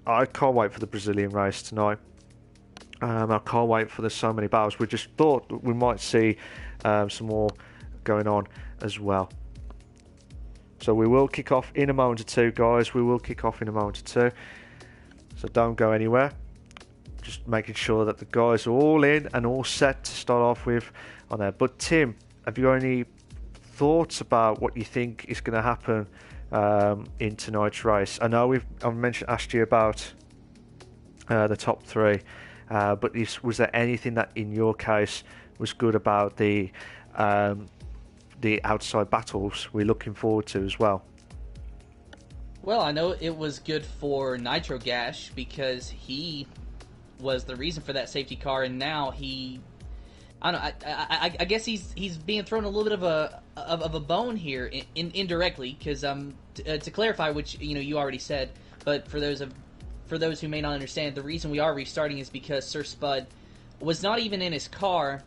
I can't wait for the Brazilian race tonight. I can't wait for so many battles. We just thought we might see some more going on as well. So we will kick off in a moment or two, guys. We will kick off in a moment or two. So don't go anywhere. Just making sure that the guys are all in and all set to start off with on there. But Tim, have you got any thoughts about what you think is going to happen in tonight's race? I know I've asked you about the top 3, but was there anything that in your case was good about the outside battles we're looking forward to as well? Well, I know it was good for Nitro Gash because he was the reason for that safety car, and now I guess he's being thrown a little bit of a bone here indirectly, because to clarify, which you already said, but for those who may not understand, the reason we are restarting is because Sir Spud was not even in his car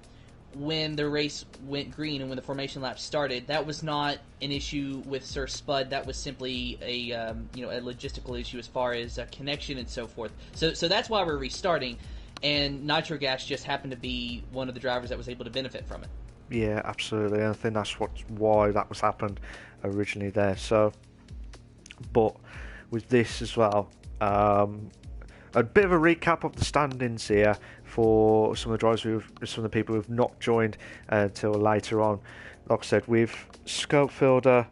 when the race went green and when the formation lap started. That was not an issue with Sir Spud. That was simply a logistical issue as far as connection and so forth. So that's why we're restarting, and Nitro Gas just happened to be one of the drivers that was able to benefit from it. Yeah, absolutely. I think that's why that was happened originally there. So, but with this as well, a bit of a recap of the standings here for some of the drivers some of the people who've not joined until later on. Like I said, with Scopefielder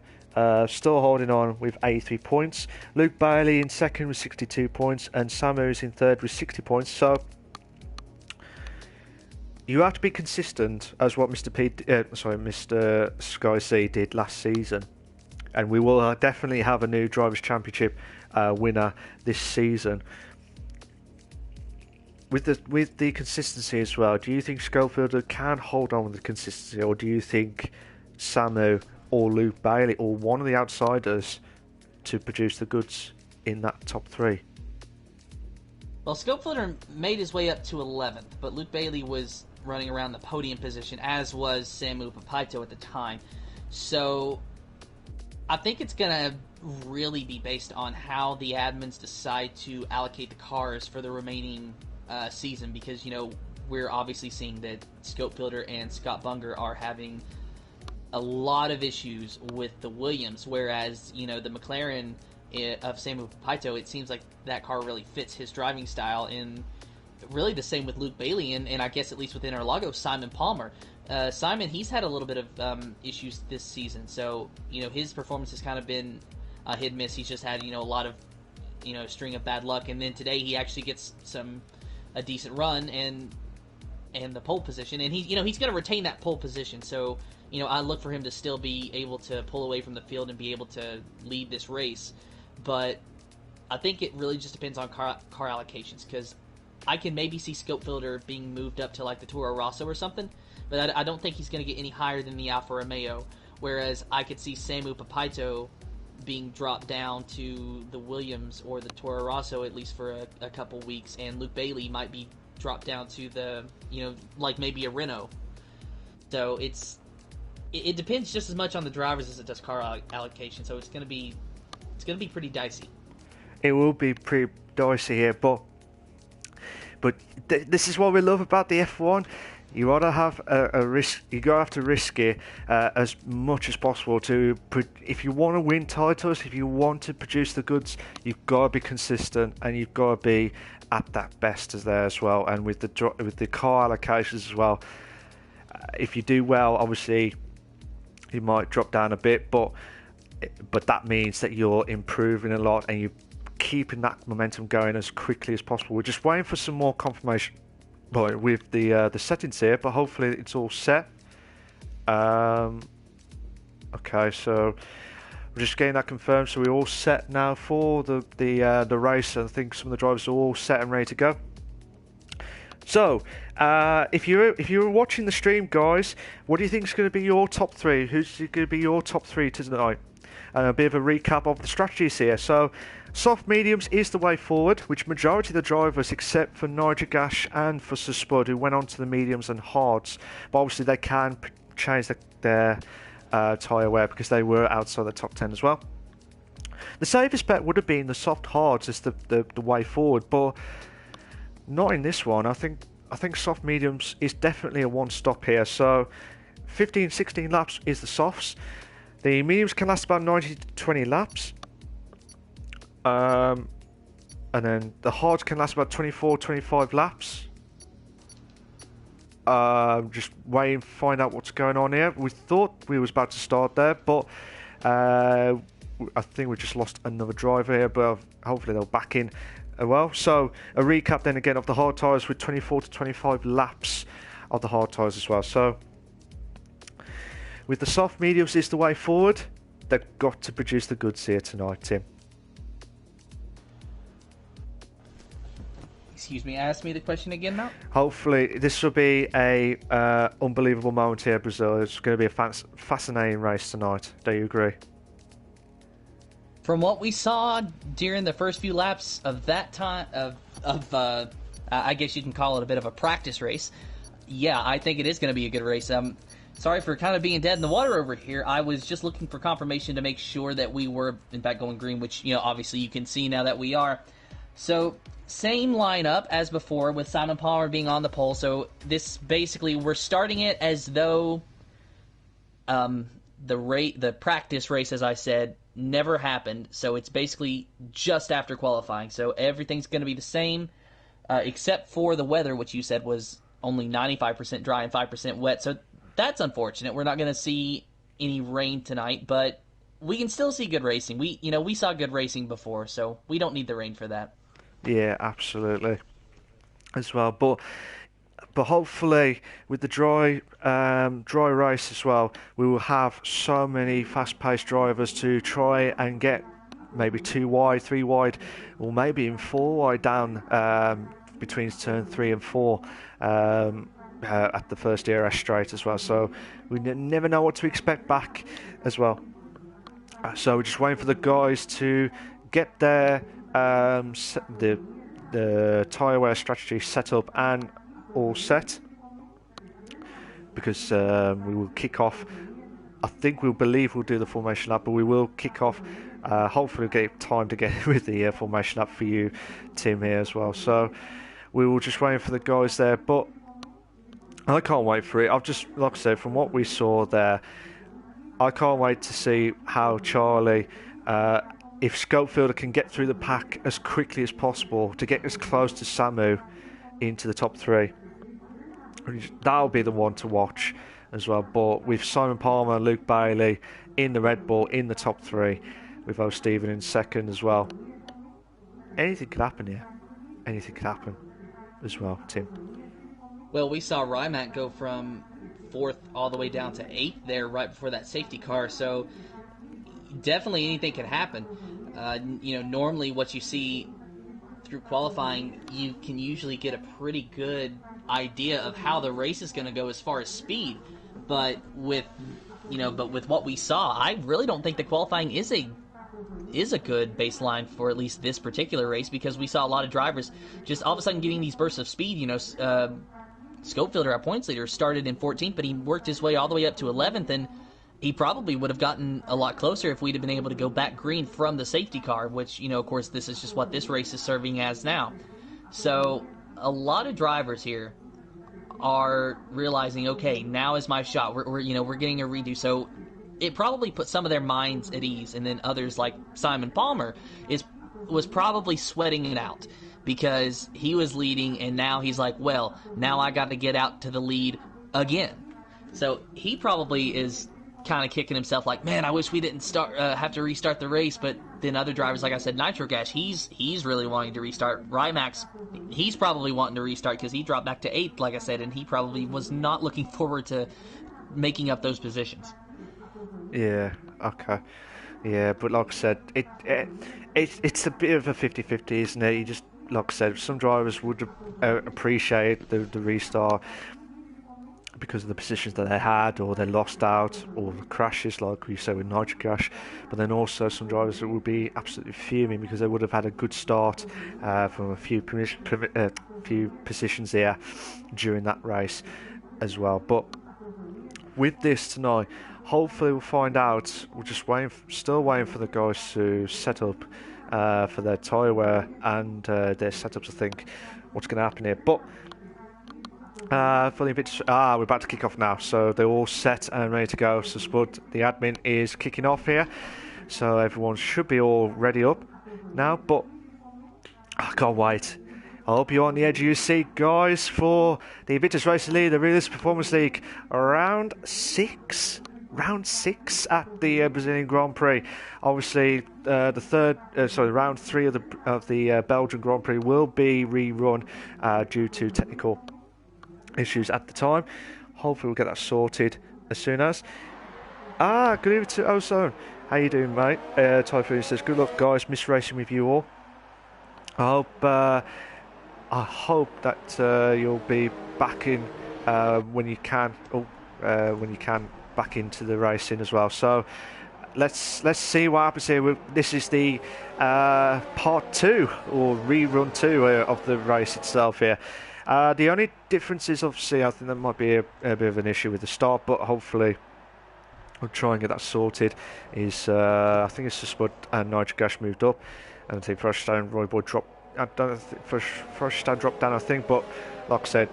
still holding on with 83 points, Luke Bailey in second with 62 points, and Samu's in third with 60 points. So you have to be consistent, as what Mr. Sky C did last season, and we will definitely have a new Drivers' Championship winner this season. With the consistency as well, do you think Schofielder can hold on with the consistency, or do you think Samu or Luke Bailey or one of the outsiders to produce the goods in that top 3? Well, Schofielder made his way up to 11th, but Luke Bailey was running around the podium position, as was Samu Papaito at the time. So I think it's going to really be based on how the admins decide to allocate the cars for the remaining season, because we're obviously seeing that Scopefielder and Scott Bunger are having a lot of issues with the Williams, whereas the McLaren of Samu Papaito, it seems like that car really fits his driving style, and really the same with Luke Bailey, and I guess at least within Interlagos, Simon Palmer. Simon, he's had a little bit of issues this season, so his performance has kind of been hit and miss. He's just had a lot of a string of bad luck, and then today he actually gets a decent run and the pole position, and he's going to retain that pole position. So I look for him to still be able to pull away from the field and be able to lead this race, but I think it really just depends on car allocations, because I can maybe see Scopefielder being moved up to like the Toro Rosso or something, but I don't think he's going to get any higher than the Alfa Romeo, whereas I could see Samu Papaito being dropped down to the Williams or the Toro Rosso at least for a couple weeks, and Luke Bailey might be dropped down to the, like maybe a Renault. So it depends just as much on the drivers as it does car allocation, so it's going to be pretty dicey. It will be pretty dicey here, but this is what we love about the F1. You gotta have a risk. You gotta have to risk it as much as possible if you want to win titles. If you want to produce the goods, you've got to be consistent, and you've got to be at that best as there as well. And with the car allocations as well, if you do well, obviously you might drop down a bit, but that means that you're improving a lot and you're keeping that momentum going as quickly as possible. We're just waiting for some more confirmation with the settings here, but hopefully it's all set. Okay, so we're just getting that confirmed. So we're all set now for the race. I think some of the drivers are all set and ready to go. So, if you're watching the stream, guys, what do you think is going to be your top three? Who's going to be your top three tonight? And a bit of a recap of the strategies here. So, soft mediums is the way forward, which majority of the drivers, except for Nigel Gash and for Spud, who went on to the mediums and hards. But obviously they can change their tyre wear because they were outside the top 10 as well. The safest bet would have been the soft hards as the way forward, but not in this one. I think soft mediums is definitely a one-stop here. So 15-16 laps is the softs. The mediums can last about 90 to 20 laps. And then the hards can last about 24-25 laps. Just waiting to find out what's going on here. We thought we was about to start there, but I think we just lost another driver here, but hopefully they'll back in well. So a recap then again of the hard tyres with 24 to 25 laps of the hard tyres as well. So with the soft mediums is the way forward. They've got to produce the goods here tonight, Tim. Excuse me, ask me the question again now. Hopefully this will be a unbelievable moment here, Brazil. It's going to be a fascinating race tonight. Do you agree? From what we saw during the first few laps of that time I guess you can call it a bit of a practice race. Yeah, I think it is going to be a good race. Sorry for kind of being dead in the water over here. I was just looking for confirmation to make sure that we were in fact going green, which obviously you can see now that we are. So same lineup as before with Simon Palmer being on the pole. So this basically we're starting it as though the practice race, as I said, never happened. So it's basically just after qualifying. So everything's going to be the same except for the weather, which you said was only 95% dry and 5% wet. So that's unfortunate. We're not going to see any rain tonight, but we can still see good racing. We saw good racing before, so we don't need the rain for that. Yeah, absolutely. As well, but hopefully with the dry race as well, we will have so many fast-paced drivers to try and get maybe 2 wide, 3 wide, or maybe even 4 wide down between turn 3 and 4 at the first DRS straight as well. So we never know what to expect back as well. So we're just waiting for the guys to get their the tyre wear strategy set up and all set, because we will kick off. I think we'll do the formation lap, but we will kick off. Hopefully we'll get time to get with the formation lap for you, Tim, here as well. So we will just wait for the guys there, but I can't wait for it. I've just, like I said, from what we saw there, I can't wait to see how Charlie, if Scopefielder can get through the pack as quickly as possible to get as close to Samu into the top 3. That'll be the one to watch as well. But with Simon Palmer, Luke Bailey in the Red Bull in the top 3, with O. Stephen in second as well. Anything could happen here. Anything could happen as well, Tim. Well, we saw Rimac go from 4th all the way down to 8th there right before that safety car, so definitely anything can happen. Normally what you see through qualifying, you can usually get a pretty good idea of how the race is going to go as far as speed, but with what we saw, I really don't think the qualifying is a good baseline for at least this particular race, because we saw a lot of drivers just all of a sudden getting these bursts of speed. Scopefielder, our points leader, started in 14th, but he worked his way all the way up to 11th, and he probably would have gotten a lot closer if we'd have been able to go back green from the safety car, which, of course, this is just what this race is serving as now. So a lot of drivers here are realizing, okay, now is my shot. We're getting a redo. So it probably put some of their minds at ease, and then others like Simon Palmer was probably sweating it out because he was leading, and now he's like, well, now I got to get out to the lead again. So he probably is kind of kicking himself like, man, I wish we didn't have to restart the race. But then other drivers, like I said, Nitro Gash, he's really wanting to restart. Rymax, he's probably wanting to restart because he dropped back to 8th, like I said, and he probably was not looking forward to making up those positions. Yeah, okay. Yeah, but like I said, it's a bit of a 50-50, isn't it? You just, like I said, some drivers would appreciate the restart because of the positions that they had, or they lost out, or the crashes, like we said with Nitro Crash. But then also some drivers that would be absolutely fuming because they would have had a good start from a few positions there during that race as well. But with this tonight, hopefully we'll find out. We're just still waiting for the guys to set up for their tyre wear and their setups, I think, what's going to happen here. But for the Invictus, we're about to kick off now, so they're all set and ready to go. So Spud, the admin, is kicking off here, so everyone should be all ready up now. But I can't wait. I hope you're on the edge of your seat, guys, for the Invictus Racing League, the Realist Performance League, round 6 at the Brazilian Grand Prix. Obviously, round 3 of the Belgian Grand Prix will be rerun due to technical issues at the time. Hopefully we'll get that sorted as soon as. Good evening to Ozone. How you doing, mate? Typhoon says, good luck, guys. Miss racing with you all. I hope that you'll be back in when you can. Back into the racing as well. So let's see what happens here. This is the part 2 or rerun 2 of the race itself here. The only difference is, obviously, I think there might be a bit of an issue with the start, but hopefully we'll try and get that sorted. I think it's just Spud and Nigel Gash moved up, and I think Froshtad and Roy Boy dropped. I don't think Froshtad dropped down, I think, but like I said,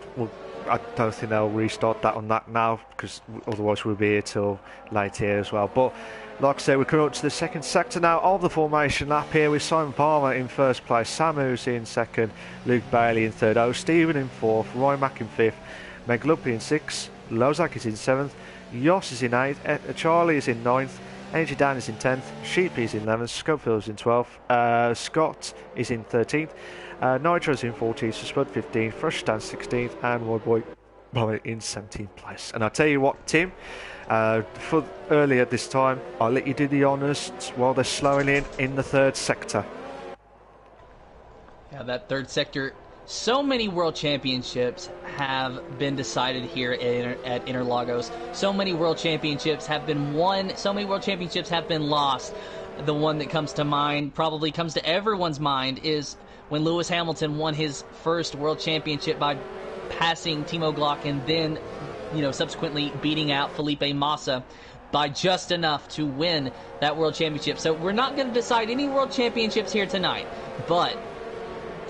I don't think they'll restart that on that now, because otherwise we'll be here till late here as well. But like I said, we're coming up to the second sector now of the formation lap here, with Simon Palmer in first place, Sam Uzi in second, Luke Bailey in third, O. Stephen in fourth, Roy Mack in fifth, Meg Luppy in sixth, Lozak is in seventh, Yoss is in eighth, Charlie is in ninth, Energy Dan is in 10th, Sheepy is in 11th, Scopefield is in 12th, Scott is in 13th, Nitro is in 14th, Spud 15th, Froshtad 16th, and Roy Boy in 17th place. And I'll tell you what, Tim, for earlier this time, I'll let you do the honours while they're slowing in the third sector. Yeah, that third sector, so many world championships have been decided here at Interlagos. So many world championships have been won. So many world championships have been lost. The one that comes to mind, probably comes to everyone's mind, is when Lewis Hamilton won his first world championship by passing Timo Glock and then, subsequently beating out Felipe Massa by just enough to win that world championship. So we're not going to decide any world championships here tonight, but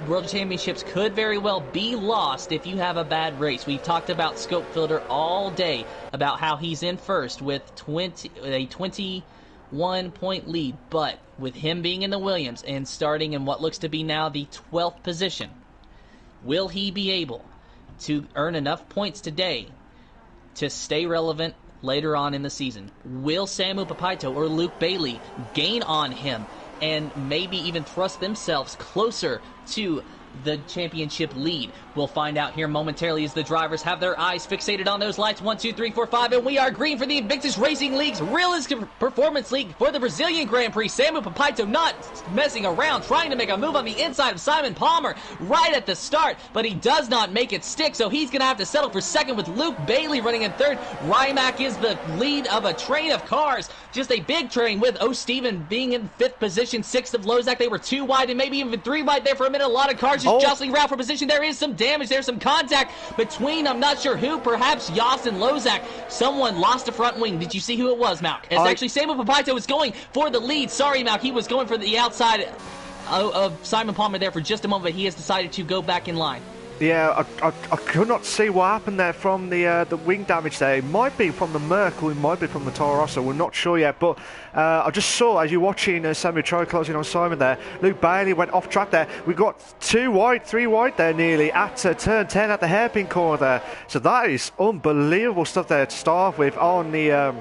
world championships could very well be lost if you have a bad race. We've talked about Scopefielder all day, about how he's in first with a 21-point lead, but with him being in the Williams and starting in what looks to be now the 12th position, Will he be able to earn enough points today to stay relevant later on in the season? Will Samu Papaito or Luke Bailey gain on him and maybe even thrust themselves closer to the championship lead? We'll find out here momentarily as the drivers have their eyes fixated on those lights. 1, 2, 3, 4, 5, and we are green for the Invictus Racing League's Realistic Performance League for the Brazilian Grand Prix. Samu Papaito not messing around, trying to make a move on the inside of Simon Palmer right at the start, but he does not make it stick, so he's going to have to settle for second with Luke Bailey running in third. Rimac is the lead of a train of cars, just a big train, with O'Steven being in fifth position, sixth of Lozak. They were 2 wide and maybe even 3 wide there for a minute. A lot of cars just jostling around for position. There is some damage. There's some contact between, I'm not sure who, perhaps Yost and Lozak. Someone lost a front wing. Did you see who it was, Malc? It's actually Samu Papaito was going for the lead. Sorry, Malc. He was going for the outside of Simon Palmer there for just a moment, but he has decided to go back in line. Yeah, I could not see what happened there from the wing damage there. It might be from the Merc or it might be from the Toro Rosso. We're not sure yet, but I just saw, as you're watching Samu try closing on Simon there, Luke Bailey went off track there. We got 2 wide, 3 wide there nearly at turn 10 at the hairpin corner there. So that is unbelievable stuff there to start with on the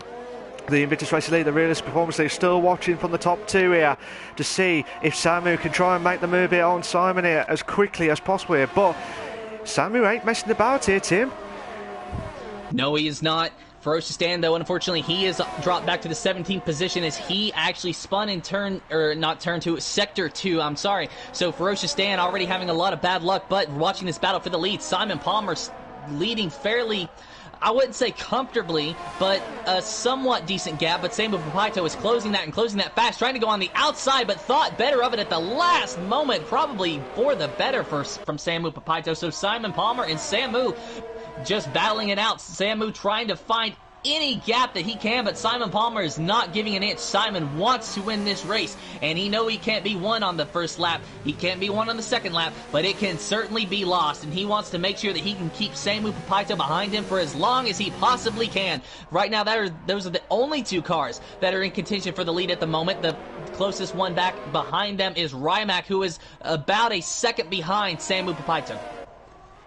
Invictus Racing League, the Realistic Performance League. Still watching from the top 2 here to see if Samu can try and make the move here on Simon here as quickly as possible here. But Samu ain't messing about here, Tim. No, he is not. Ferocious Dan, though, unfortunately, he is dropped back to the 17th position as he actually spun in sector 2, I'm sorry. So Ferocious Dan already having a lot of bad luck, but watching this battle for the lead. Simon Palmer leading fairly, I wouldn't say comfortably, but a somewhat decent gap. But Samu Papaito is closing that fast, trying to go on the outside, but thought better of it at the last moment, probably for the better from Samu Papaito. So Simon Palmer and Samu just battling it out. Samu trying to find any gap that he can, but Simon Palmer is not giving an inch. Simon wants to win this race, and he know he can't be won on the first lap. He can't be won on the second lap, but it can certainly be lost, and he wants to make sure that he can keep Samu Papaito behind him for as long as he possibly can. Right now, those are the only 2 cars that are in contention for the lead at the moment. The closest one back behind them is Rimac, who is about a second behind Samu Papaito.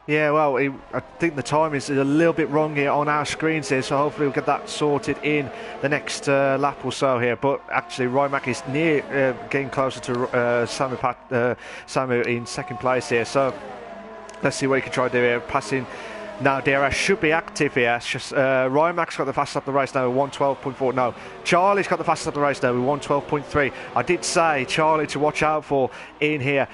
Yeah, well, I think the time is a little bit wrong here on our screens here, so hopefully we'll get that sorted in the next lap or so here. But actually, Rimac is near getting closer to Samu in second place here, so let's see what he can try to do here. Passing now, DRS should be active here. It's just Rymac's got the fastest up the race now with 112.4. No, Charlie's got the fastest up the race now with 112.3. I did say Charlie to watch out for in here.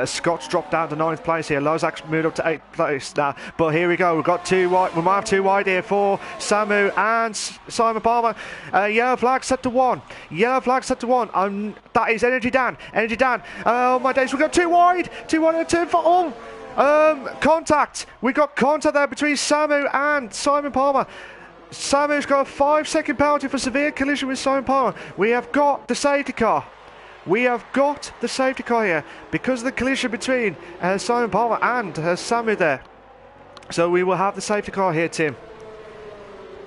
Scott's dropped down to 9th place here. Lozak's moved up to 8th place now. But here we go. We've got 2 wide. We might have 2 wide here for Samu and Simon Palmer. Yellow flag set to 1. Yellow flag set to 1. That is Energy Dan. Energy Dan. Oh my days. We've got 2 wide. 2 wide and 2 for all. Contact. We got contact there between Samu and Simon Palmer. Samu's got a 5-second penalty for severe collision with Simon Palmer. We have got the safety car. We have got the safety car here because of the collision between Simon Palmer and Samu there. So we will have the safety car here, Tim.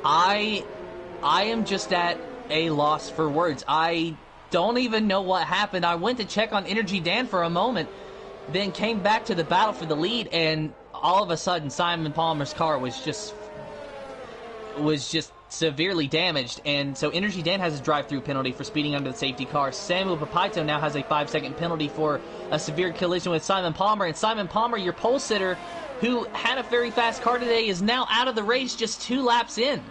I am just at a loss for words. I don't even know what happened. I went to check on Energy Dan for a moment, then came back to the battle for the lead, and all of a sudden Simon Palmer's car was just severely damaged, and so Energy Dan has a drive-through penalty for speeding under the safety car. Samu Papaito now has a 5-second penalty for a severe collision with Simon Palmer, and Simon Palmer, your pole sitter, who had a very fast car today, is now out of the race just 2 laps in.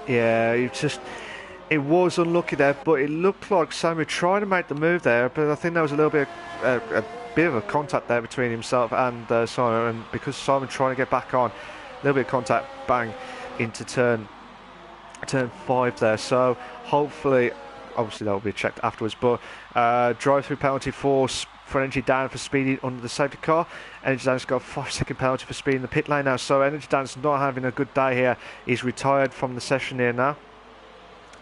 Yeah, it was unlucky there, but it looked like Samu tried to make the move there, but I think there was a little bit a bit of a contact there between himself and Simon, and because Simon trying to get back on, a little bit of contact, bang, into turn 5 there. So hopefully, obviously that will be checked afterwards, but drive-through penalty for Energy Dan for speeding under the safety car. Energy Dan's got a 5-second penalty for speeding the pit lane now, so Energy Dan's not having a good day here. He's retired from the session here now.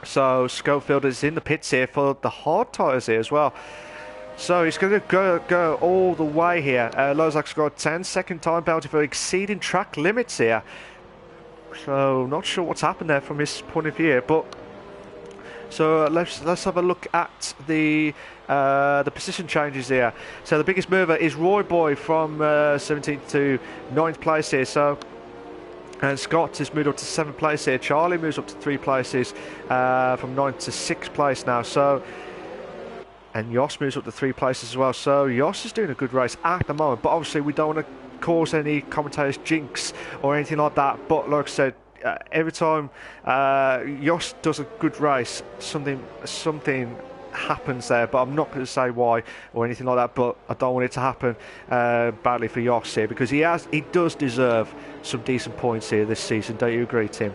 So Schofield is in the pits here for the hard tyres here as well. So he's going to go all the way here. Lozak's got a 10-second time penalty for exceeding track limits here. So not sure what's happened there from his point of view, but So let's have a look at the position changes here. So the biggest mover is Roy Boy from 17th to 9th place here. So. And Scott has moved up to 7th place here. Charlie moves up to 3 places from 9th to 6th place now. So, and Jos moves up to 3 places as well. So Jos is doing a good race at the moment. But obviously we don't want to cause any commentators jinx or anything like that. But like I said, every time Jos does a good race, something happens there, but I'm not going to say why or anything like that, but I don't want it to happen badly for Jos here, because he does deserve some decent points here this season. Don't you agree, Tim?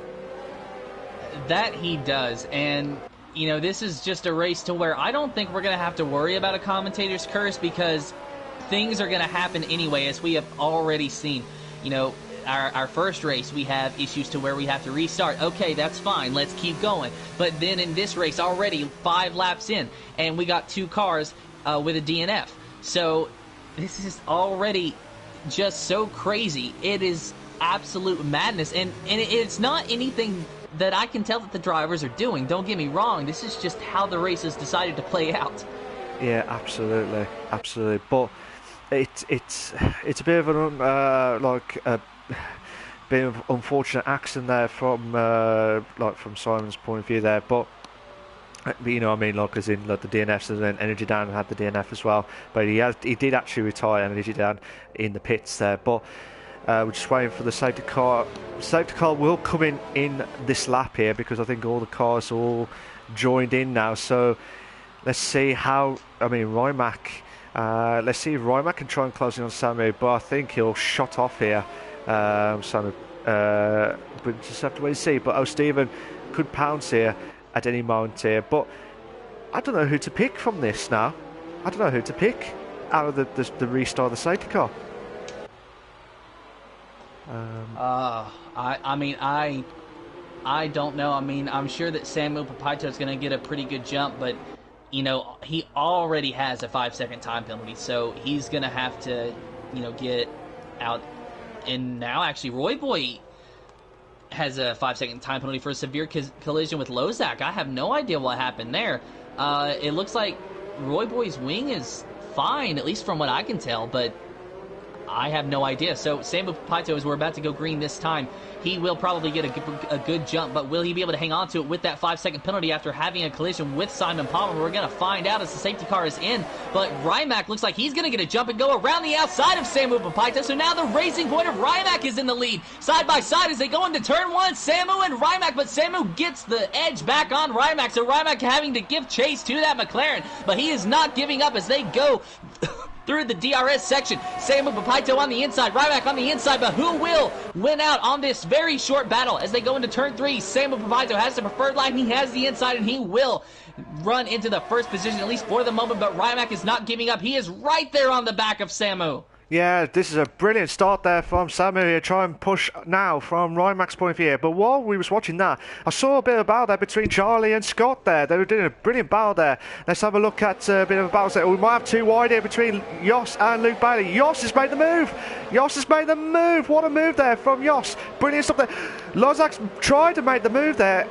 That he does. And you know, this is just a race to where I don't think we're going to have to worry about a commentator's curse, because things are going to happen anyway, as we have already seen. You know, our first race, we have issues to where we have to restart. Okay, that's fine. Let's keep going. But then in this race, already 5 laps in, and we got 2 cars with a DNF. So this is already just so crazy. It is absolute madness. And it's not anything that I can tell that the drivers are doing. Don't get me wrong. This is just how the race has decided to play out. Yeah, absolutely. Absolutely. But it's a bit of an bit of unfortunate accident there from from Simon's point of view there, but you know what I mean, like as in like the DNFs, and then Energy Dan had the DNF as well, but he did actually retire Energy Dan in the pits there. But we're just waiting for the safety car. Safety car will come in this lap here, because I think all the cars are all joined in now. So let's see how, I mean, let's see if Rymac can try and close in on Samu, but I think he'll shut off here. Samu, but just have to wait and see. But Stephen could pounce here at any moment here. But I don't know who to pick from this now. I don't know who to pick out of the restart of the safety car. I don't know. I mean, I'm sure that Samu Papito is going to get a pretty good jump, but you know, he already has a 5-second time penalty, so he's going to have to, you know, get out. And now, actually, Roy Boy has a 5-second time penalty for a severe collision with Lozak. I have no idea what happened there. It looks like Roy Boy's wing is fine, at least from what I can tell, but I have no idea. So Samu Papito, as we're about to go green this time, he will probably get a good jump, but will he be able to hang on to it with that 5-second penalty after having a collision with Simon Palmer? We're going to find out as the safety car is in, but Rymac looks like he's going to get a jump and go around the outside of Samu Papito, so now the racing point of Rymac is in the lead. Side by side as they go into turn 1, Samu and Rymac, but Samu gets the edge back on Rymac, so Rymac having to give chase to that McLaren, but he is not giving up as they go through the DRS section. Samu Papito on the inside, Ryback on the inside, but who will win out on this very short battle as they go into turn 3? Samu Papito has the preferred line, he has the inside, and he will run into the first position, at least for the moment, but Ryback is not giving up. He is right there on the back of Samu. Yeah, this is a brilliant start there from Samu here. Try and push now from Rymac's point of view. But while we was watching that, I saw a bit of a battle there between Charlie and Scott there. They were doing a brilliant battle there. Let's have a look at a bit of a battle there. We might have 2 wide here between Jos and Luke Bailey. Jos has made the move. Jos has made the move. What a move there from Jos. Brilliant stuff there. Lozak's tried to make the move there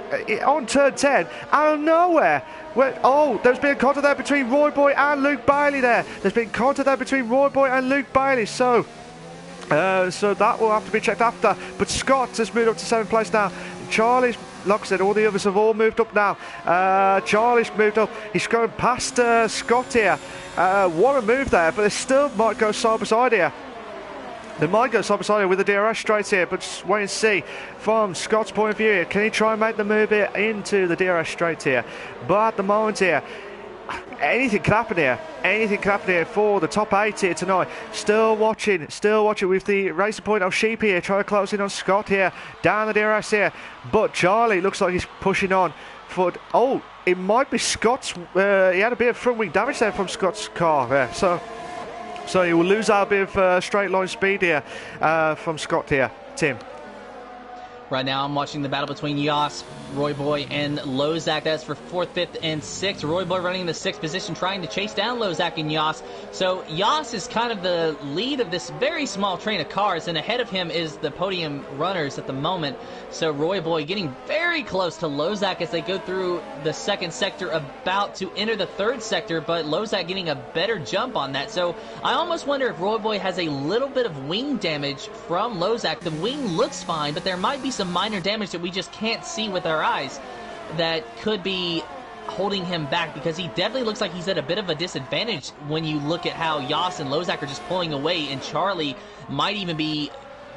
on turn 10 out of nowhere. There's been a contact there between Roy Boy and Luke Bailey there. There's been contact there between Roy Boy and Luke Bailey. So that will have to be checked after. But Scott has moved up to 7th place now. Charlie's, like I said, all the others have all moved up now. Charlie's moved up. He's going past Scott here. What a move there. But they still might go side by side here. They might go side by side here with the DRS straight here, but just wait and see from Scott's point of view here. Can he try and make the move here into the DRS straight here? But at the moment here, anything can happen here. Anything can happen here for the top 8 here tonight. Still watching with the Racing Point of Sheep here, trying to close in on Scott here, down the DRS here. But Charlie looks like he's pushing on for... it might be Scott's... he had a bit of front wing damage there from Scott's car there, so he will lose out a bit of straight line speed here from Scott here. Tim. Right now, I'm watching the battle between Yas, Roy Boy, and Lozak. That's for 4th, 5th, and 6th. Roy Boy running in the 6th position, trying to chase down Lozak and Yas. So Yas is kind of the lead of this very small train of cars, and ahead of him is the podium runners at the moment. So Roy Boy getting very close to Lozak as they go through the 2nd sector, about to enter the 3rd sector, but Lozak getting a better jump on that. So I almost wonder if Roy Boy has a little bit of wing damage from Lozak. The wing looks fine, but there might be some minor damage that we just can't see with our eyes that could be holding him back, because he definitely looks like he's at a bit of a disadvantage when you look at how Yas and Lozak are just pulling away, and Charlie might even be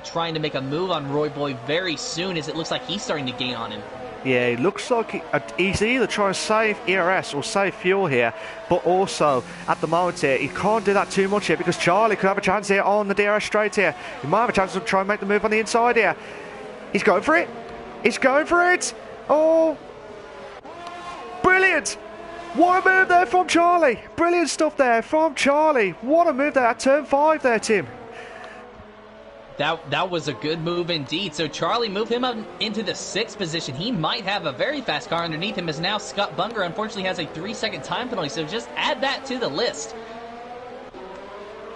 trying to make a move on Roy Boy very soon, as it looks like he's starting to gain on him. Yeah, it looks like he's either trying to save ERS or save fuel here, but also at the moment here, he can't do that too much here, because Charlie could have a chance here on the DRS straight here. He might have a chance to try and make the move on the inside here. He's going for it. He's going for it. Oh, brilliant. What a move there from Charlie. Brilliant stuff there from Charlie. What a move there at turn 5 there, Tim. That was a good move indeed. So Charlie moved him up into the 6th position. He might have a very fast car underneath him, as now Scott Bunger unfortunately has a 3-second time penalty. So just add that to the list.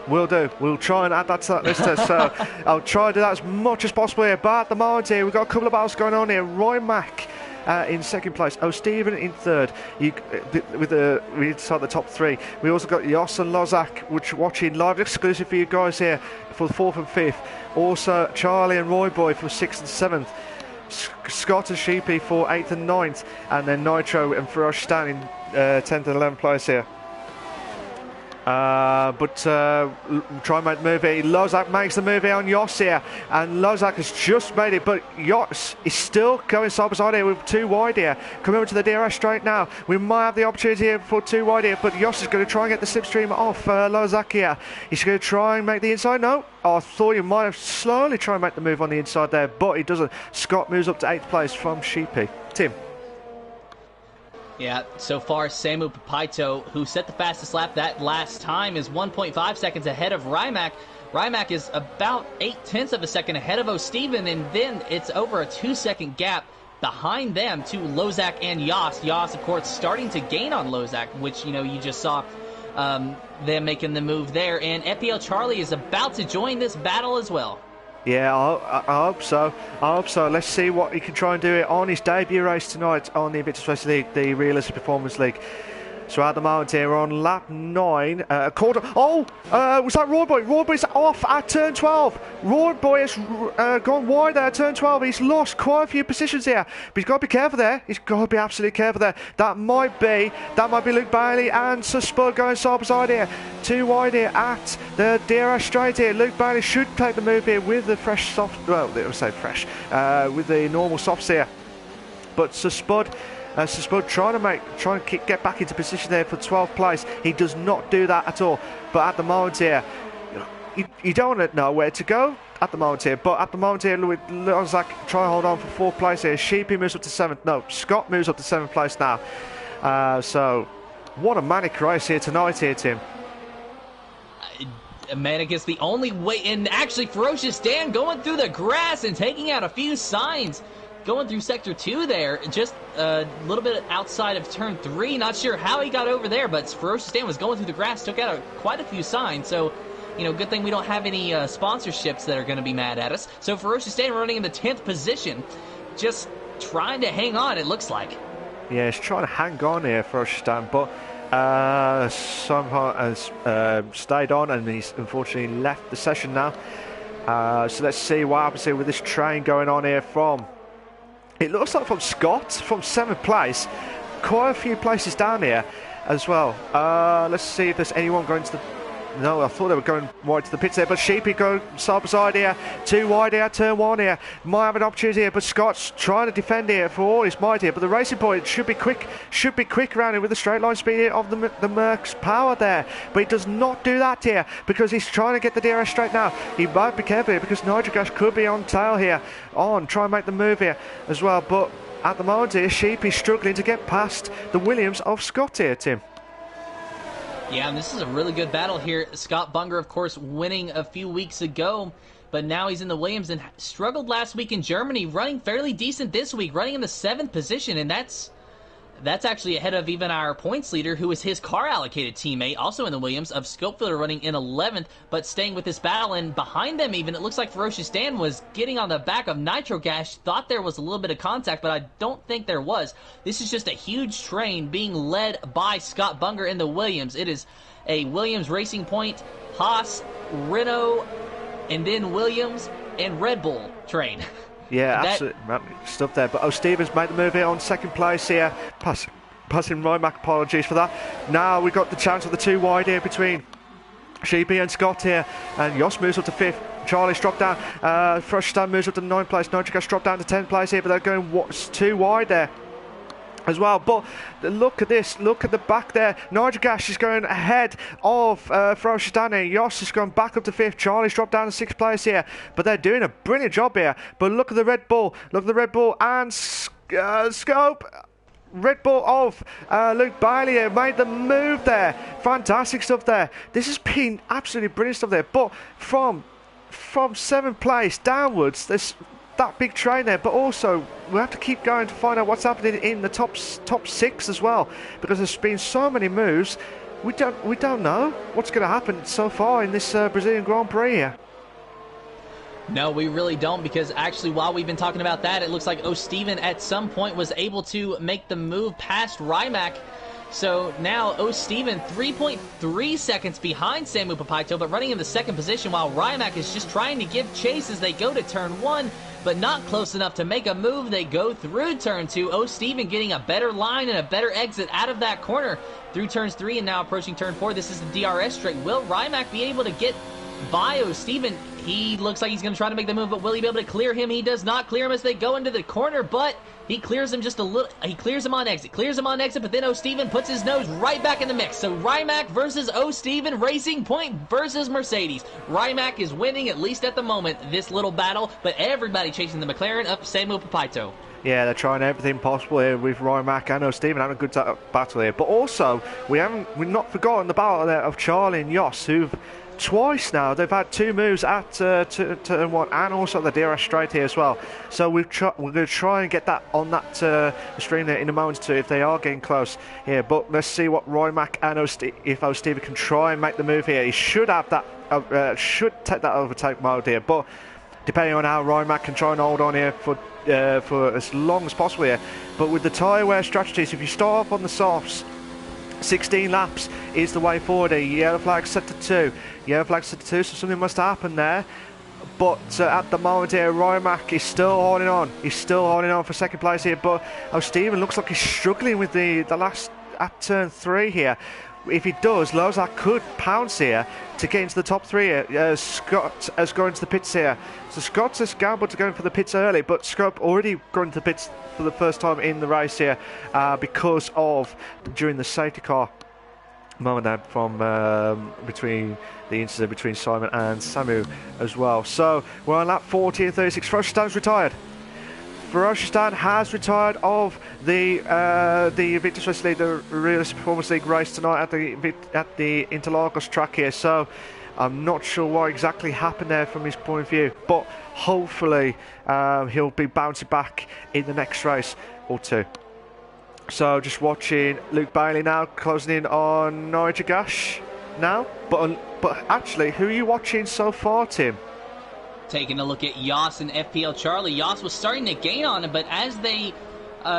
Will do. We'll try and add that to that list. So I'll try to do that as much as possible here. But at the moment here, we've got a couple of battles going on here. Roy Mack in 2nd place. Oh, Stephen in 3rd. We start the top 3. We also got Yos and Lozak, which watching live exclusive for you guys here for the 4th and 5th. Also Charlie and Roy Boy for 6th and 7th. Scott and Sheepy for 8th and 9th. And then Nitro and Ferosh Stan in 10th and 11th place here. Try and make the move here. Lozak makes the move here on Yos here, and Lozak has just made it, but Yos is still going side by side here with 2 wide here. Coming over to the DRS straight now. We might have the opportunity here for 2 wide here, but Yos is going to try and get the slipstream off Lozak here. He's going to try and make the inside. No, I thought he might have slowly try and make the move on the inside there, but he doesn't. Scott moves up to 8th place from Sheepy. Tim. Yeah, so far Samu Papaito, who set the fastest lap that last time, is 1.5 seconds ahead of Rymac. Rymac is about 0.8 of a second ahead of O'Steven, and then it's over a 2-second gap behind them to Lozak and Yas. Yas, of course, starting to gain on Lozak, which, you know, you just saw them making the move there. And FPL Charlie is about to join this battle as well. Yeah, I hope so. I hope so. Let's see what he can try and do it on his debut race tonight on the Invictus Racing League, the Realistic Performance League. So at the moment here, we're on lap 9, quarter. Oh, was that Roy Boy? Roy Boy's off at turn 12. Roy Boy has gone wide there at turn 12. He's lost quite a few positions here, but he's got to be careful there. He's got to be absolutely careful there. That might be Luke Bailey and Sir Spud going side by side here. 2 wide here at the DRS straight here. Luke Bailey should take the move here with the fresh soft. Well, it will say fresh with the normal softs here, but Sir Spud. Spud trying to get back into position there for 12th place. He does not do that at all. But at the moment here, you don't want to know where to go at the moment here. But at the moment here, Lozak try and hold on for 4th place here. Sheepy moves up to 7th. No, Scott moves up to 7th place now. So what a manic race here tonight here, Tim. Manic is the only way, and actually Ferocious Dan going through the grass and taking out a few signs. Going through Sector 2 there, just a little bit outside of Turn 3. Not sure how he got over there, but Ferocious Dan was going through the grass, took out quite a few signs. So, you know, good thing we don't have any sponsorships that are going to be mad at us. So Ferocious Dan running in the 10th position, just trying to hang on, it looks like. Yeah, he's trying to hang on here, Ferocious Dan, but somehow has stayed on, and he's unfortunately left the session now. So let's see what happens here with this train going on here from... It looks like from Scott, from 7th place, quite a few places down here as well. Let's see if there's anyone going to the... No, I thought they were going wide to the pits there, but Sheepy go side by side here, 2 wide here, turn 1 here. Might have an opportunity here, but Scott's trying to defend here for all his might here. But the Racing Point should be quick around here with the straight line speed here of the Merc's power there. But he does not do that here because he's trying to get the DRS straight now. He might be careful here because Nitrogas could be on tail here, try and make the move here as well. But at the moment here, Sheepy's struggling to get past the Williams of Scott here, Tim. Yeah, and this is a really good battle here. Scott Bunger, of course, winning a few weeks ago. but now he's in the Williams and struggled last week in Germany, running fairly decent this week, running in the 7th position, and that's actually ahead of even our points leader, who is his car-allocated teammate, also in the Williams, of Scopefielder, running in 11th, but staying with this battle. And behind them even, it looks like Ferocious Dan was getting on the back of Nitro Gash, thought there was a little bit of contact, but I don't think there was. This is just a huge train being led by Scott Bunger in the Williams. It is a Williams Racing Point, Haas, Renault, and then Williams and Red Bull train. Yeah, absolutely stuff there. But Stevens made the move here on second place here. Passing Rymac, apologies for that. Now we've got the chance of the 2 wide here between Sheepy and Scott here. And Jos moves up to 5th. Charlie's dropped down. Frustan moves up to 9th place. Nitrica's dropped down to 10th place here, but they're going 2 wide there as well. But look at this, look at the back there. Nitrogash is going ahead of Ferocious Danny. Jos is going back up to 5th. Charlie's dropped down to 6th place here, but they're doing a brilliant job here. But look at the Red Bull, and Scope. Red Bull of Luke Bailey here made the move there. Fantastic stuff there. This has been absolutely brilliant stuff there. But from 7th place downwards, there's that big train there, but also we have to keep going to find out what's happening in the top 6 as well, because there's been so many moves. We don't know what's going to happen so far in this Brazilian Grand Prix here. No, we really don't, because actually while we've been talking about that, it looks like O'Steven at some point was able to make the move past Rymac. So now O'Steven 3.3 seconds behind Samu Papaito, but running in the 2nd position, while Rymac is just trying to give chase as they go to turn 1, but not close enough to make a move. They go through turn 2. O'Steven getting a better line and a better exit out of that corner through turns 3 and now approaching turn 4. This is the DRS straight. Will Rymac be able to get by O'Steven? He looks like he's going to try to make the move, but will he be able to clear him? He does not clear him as they go into the corner, but he clears him just a little. He clears him on exit, but then O'Steven puts his nose right back in the mix. So Rymac versus O'Steven, Racing Point versus Mercedes. Rymac is winning, at least at the moment, this little battle, but everybody chasing the McLaren of Samuel Papaito. Yeah, they're trying everything possible here with Rymac and O'Steven having a good battle here. But also, we've not forgotten the battle there of Charlie and Jos, who've twice now they've had 2 moves at turn 1 and also the DRS straight here as well. So we're going to try and get that on that stream there in a moment too, if they are getting close here. But let's see what Rymac and if O'Steven can try and make the move here. He should have that, should take that overtake mode here. But depending on how Rymac can try and hold on here for as long as possible here. But with the tyre wear strategies, if you start off on the softs, 16 laps is the way forward here. Yellow flag set to 2. Yellow flag set to 2, so something must happen there. But at the moment here, Rymac is still holding on. He's still holding on for 2nd place here. But O'Steven looks like he's struggling with the last at turn 3 here. If he does, Lozak could pounce here to get into the top 3 here. Scott has gone into the pits here. So Scott has gambled to go in for the pits early, but Scott already gone into the pits for the first time in the race here because of during the safety car moment there from between the incident between Simon and Samu as well. So we're on lap 40 and 36. Ferocious Dan's retired. Ferocious Dan has retired of the Invictus Racing League, the Realistic Performance League race tonight at the Interlagos track here. So I'm not sure what exactly happened there from his point of view, but hopefully he'll be bouncing back in the next race or 2. So just watching Luke Bailey now closing in on Nigel Gash now. But actually, who are you watching so far, Tim? Taking a look at Jos and FPL Charlie. Jos was starting to gain on him, but as they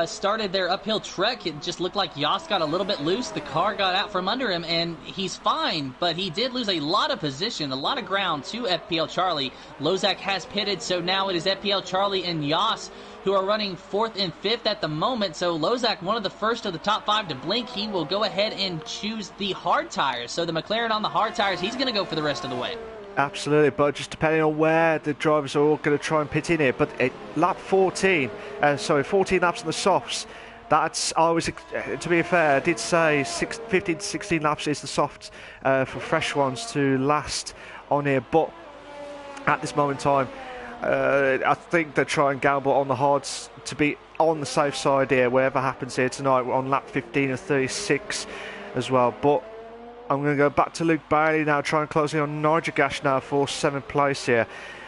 started their uphill trek, it just looked like Jos got a little bit loose. The car got out from under him, and he's fine, but he did lose a lot of position, a lot of ground to FPL Charlie. Lozak has pitted, so now it is FPL Charlie and Jos who are running 4th and 5th at the moment. So Lozak, one of the first of the top 5 to blink. He will go ahead and choose the hard tires. So the McLaren on the hard tires, he's going to go for the rest of the way. Absolutely, but just depending on where the drivers are all going to try and pit in here. But lap 14 laps on the softs. That's always, to be fair, I did say 15 to 16 laps is the soft for fresh ones to last on here. But at this moment in time, I think they try and gamble on the hards to be on the safe side here, whatever happens here tonight. We're on lap 15 and 36 as well. But I'm going to go back to Luke Bailey now, try and close in on Nigel Gash now for 7th place here.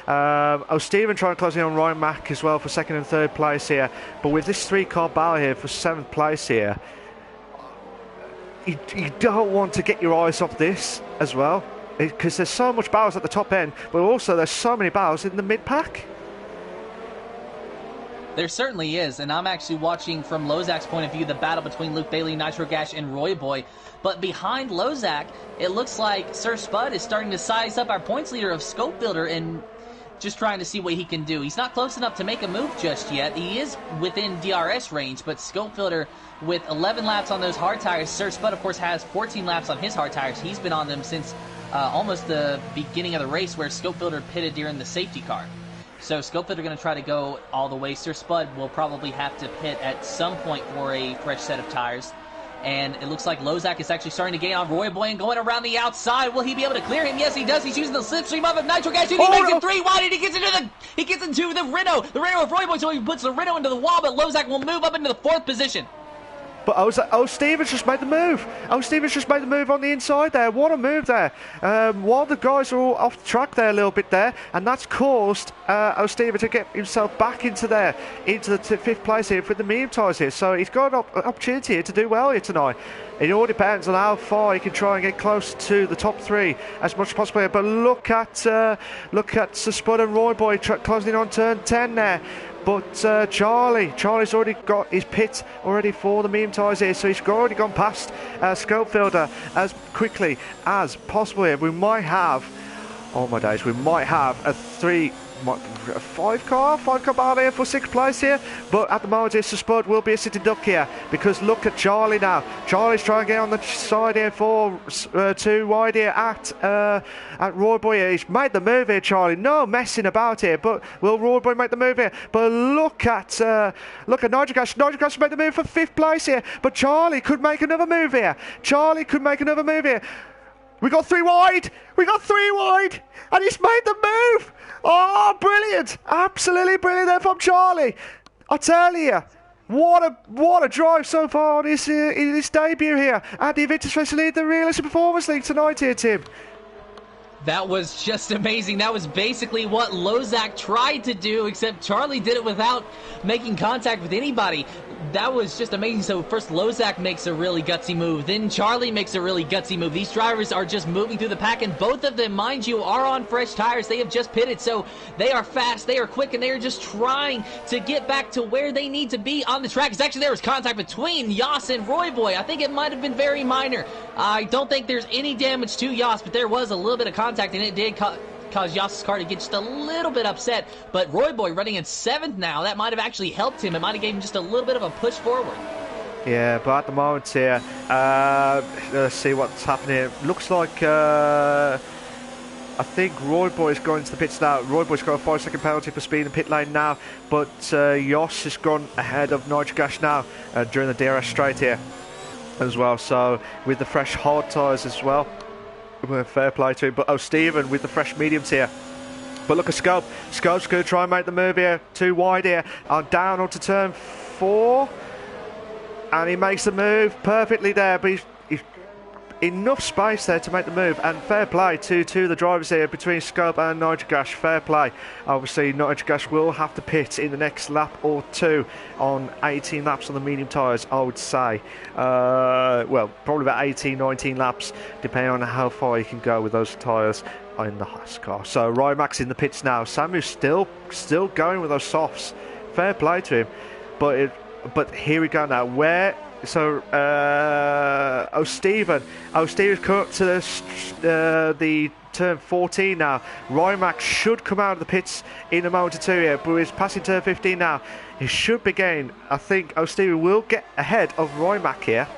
O'Stephen trying to close in on Ryan Mack as well for second and third place here. But with this 3-car battle here for 7th place here, you don't want to get your eyes off this as well, because there's so much battles at the top end, but also there's so many battles in the mid-pack. There certainly is, and I'm actually watching from Lozak's point of view the battle between Luke Bailey, Nitro Gash, and Roy Boy. But behind Lozak, it looks like Sir Spud is starting to size up our points leader of Scope Builder and just trying to see what he can do. He's not close enough to make a move just yet. He is within DRS range, but Scope Builder with 11 laps on those hard tires. Sir Spud, of course, has 14 laps on his hard tires. He's been on them since almost the beginning of the race, where Scope Builder pitted during the safety car. So Scope Builder going to try to go all the way. Sir Spud will probably have to pit at some point for a fresh set of tires. And it looks like Lozak is actually starting to gain on Roy Boy and going around the outside. Will he be able to clear him? Yes, he does. He's using the slipstream of Nitro Gas, and he makes it 3 wide, and he gets into the Renault. The Renault of Roy Boy, so he puts the Renault into the wall, but Lozak will move up into the 4th position. But Stevens just made the move. Stevens just made the move on the inside there. What a move there. While the guys are all off the track there a little bit there, and that's caused Stevens to get himself back into the 5th place here with the medium tyres here. So he's got an opportunity here to do well here tonight. It all depends on how far he can try and get close to the top 3 as much as possible. But look at Sir Spud and Roy Boy closing in on turn 10 there. But Charlie's already got his pit already for the medium tyres here, so he's already gone past Scope Builder as quickly as possible here. We might have, oh my days, we might have a 5-car battle here for 6th place here, but at the moment Sir Spud will be a sitting duck here, because look at Charlie now. Charlie's trying to get on the side here for 2 wide here at Roy Boy here. He's made the move here, Charlie. No messing about here, but will Roy Boy make the move here? But look at Nitro Gash. Nitro Gash made the move for 5th place here, but Charlie could make another move here. We got 3 wide, and he's made the move. Oh, brilliant! Absolutely brilliant there from Charlie. I tell you, what a drive so far in his debut here at the Invictus Racing League, the Realistic Performance League tonight here, Tim. That was just amazing. That was basically what Lozak tried to do, except Charlie did it without making contact with anybody. That was just amazing. So first Lozak makes a really gutsy move, then Charlie makes a really gutsy move. These drivers are just moving through the pack, and both of them, mind you, are on fresh tires. They have just pitted, so they are fast, they are quick, and they are just trying to get back to where they need to be on the track. Because actually there was contact between Yas and Roy Boy. I think it might have been very minor. I don't think there's any damage to Yas, but there was a little bit of contact, and it did cause Yas's car to get just a little bit upset. But Roy Boy running in 7th now, that might have actually helped him. It might have given him just a little bit of a push forward. Yeah, but at the moment here, let's see what's happening here. Looks like I think Roy Boy's going to the pits now. Roy Boy's got a 5-second penalty for speed in the pit lane now, but Yoss has gone ahead of Nitro Gash now during the DRS straight here as well. So with the fresh hard tyres as well, fair play to him. But Stephen with the fresh mediums here. But look at Scope. Scope's going to try and make the move here. 2 wide here. Down onto turn 4. And he makes the move perfectly there. But he's enough space there to make the move, and fair play to the drivers here between Scope and Nitro Gash. Fair play. Obviously Nitro Gash will have to pit in the next lap or 2 on 18 laps on the medium tyres, I would say. Well, probably about 18-19 laps depending on how far you can go with those tyres in the Haas car. So Ryan Mack's in the pits now. Samu's still going with those softs. Fair play to him, but here we go now. So Stephen's come up to the turn 14 now. Rymax should come out of the pits in a moment or 2 here, but he's passing turn 15 now. He should be getting, I think Stephen will get ahead of Rymax here,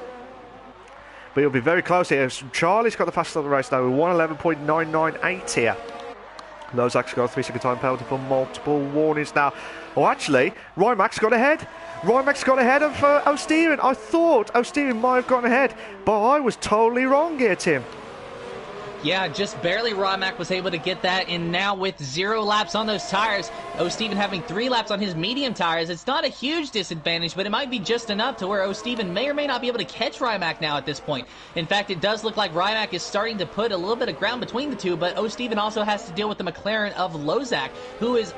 but he'll be very close here. So Charlie's got the fastest of the race now with 1:11.998 here. Lozak's got a 3-second time penalty for multiple warnings now. Oh, actually, Rymax got ahead. Rymax got ahead of O'Steven. I thought O'Steven might have gone ahead, but I was totally wrong here, Tim. Yeah, just barely Rymac was able to get that, and now with 0 laps on those tires, O'Steven having 3 laps on his medium tires, it's not a huge disadvantage, but it might be just enough to where O'Steven may or may not be able to catch Rymac now at this point. In fact, it does look like Rymac is starting to put a little bit of ground between the two, but O'Steven also has to deal with the McLaren of Lozak, who is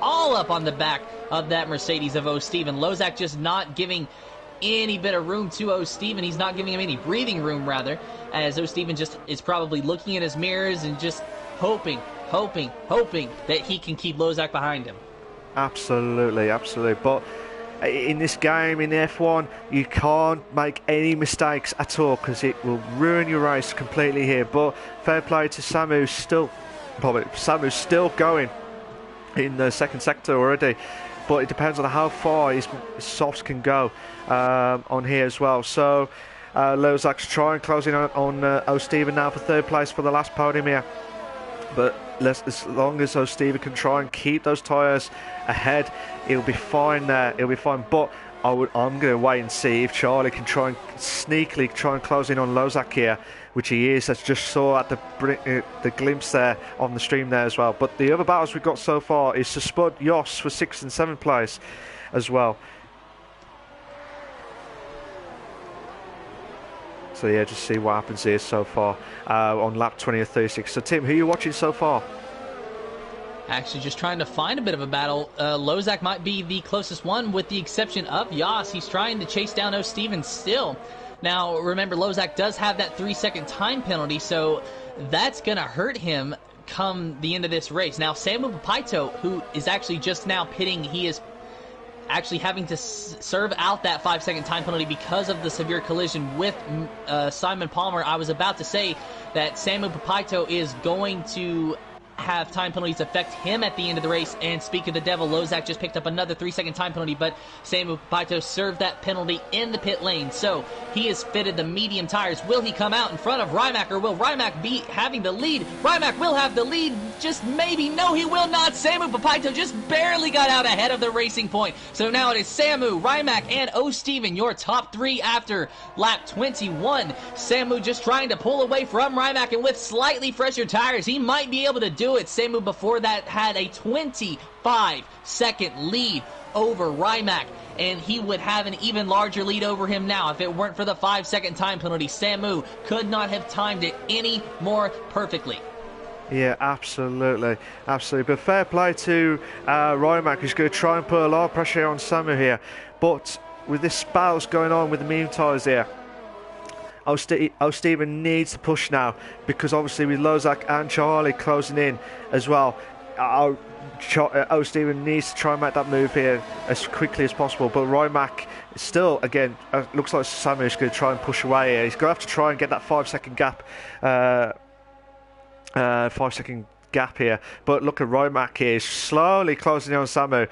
all up on the back of that Mercedes of O'Steven. Lozak just not giving any bit of room to O'Steven. He's not giving him any breathing room, rather, as O'Steven just is probably looking in his mirrors and just hoping that he can keep Lozak behind him. Absolutely. But in this game, in F1, you can't make any mistakes at all because it will ruin your race completely here. But fair play to Samu's still going in the second sector already. But it depends on how far his softs can go on here as well. So Lozak's trying closing on O'Steven now for 3rd place for the last podium here. But as long as O'Steven can try and keep those tyres ahead, he'll be fine there. He'll be fine. But I'm going to wait and see if Charlie can try and sneakily try and close in on Lozak here, which he is. As just saw at the glimpse there on the stream there as well. But the other battles we've got so far is to Spud Yoss for 6th and 7th place as well. So yeah, just see what happens here so far on lap 20 of 36. So Tim, who are you watching so far? Actually, just trying to find a bit of a battle. Lozak might be the closest one, with the exception of Yoss. He's trying to chase down O'Steven still. Now, remember, Lozak does have that 3-second time penalty, so that's going to hurt him come the end of this race. Now, Samu Papaito, who is actually just now pitting, he is actually having to serve out that 5-second time penalty because of the severe collision with Simon Palmer. I was about to say that Samu Papaito is going to have time penalties affect him at the end of the race. And speak of the devil, Lozak just picked up another 3-second time penalty, but Samu Papaito served that penalty in the pit lane. So he has fitted the medium tires. Will he come out in front of Rymac, or will Rymac be having the lead? Rymac will have the lead, just maybe. No, he will not. Samu Papaito just barely got out ahead of the racing point. So now it is Samu, Rymac, and O'Steven, your top 3 after lap 21. Samu just trying to pull away from Rymac, and with slightly fresher tires, he might be able to do it. Samu before that had a 25-second lead over Rymac, and he would have an even larger lead over him now if it weren't for the 5-second time penalty. Samu could not have timed it any more perfectly. Yeah, absolutely. But fair play to Rymac, who's going to try and put a lot of pressure on Samu here. But with this battles going on with the medium tyres here, O'Steven needs to push now, because obviously with Lozak and Charlie closing in as well, O'Steven needs to try and make that move here as quickly as possible. But Rymac still, again, looks like Samu's going to try and push away here. He's going to have to try and get that 5-second gap. 5-second gap here. But look at Rymac here, he's slowly closing in on Samu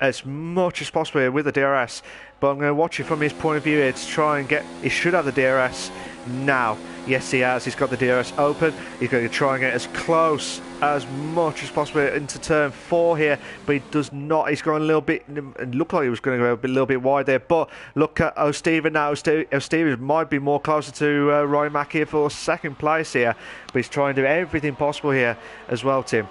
as much as possible here with the DRS. But I'm going to watch it from his point of view here to try and get... He should have the DRS now. Yes, he has. He's got the DRS open. He's going to try and get as close as much as possible into turn 4 here. But he does not. He's going a little bit... It looked like he was going to go a little bit wide there. But look at O'Steven now. O'Steven might be more closer to Rymac here for 2nd place here. But he's trying to do everything possible here as well, Tim.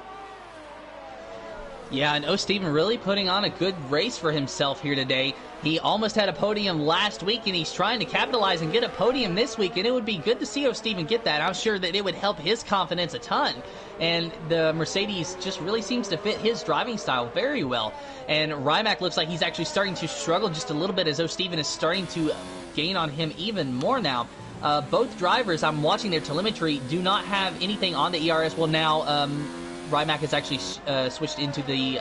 Yeah, and O'Steven really putting on a good race for himself here today. He almost had a podium last week, and he's trying to capitalize and get a podium this week, and it would be good to see O'Steven get that. I'm sure that it would help his confidence a ton, and the Mercedes just really seems to fit his driving style very well. And Rymac looks like he's actually starting to struggle just a little bit, as O'Steven is starting to gain on him even more now. Both drivers, I'm watching their telemetry, do not have anything on the ERS. Well, now... Rymac has actually switched into the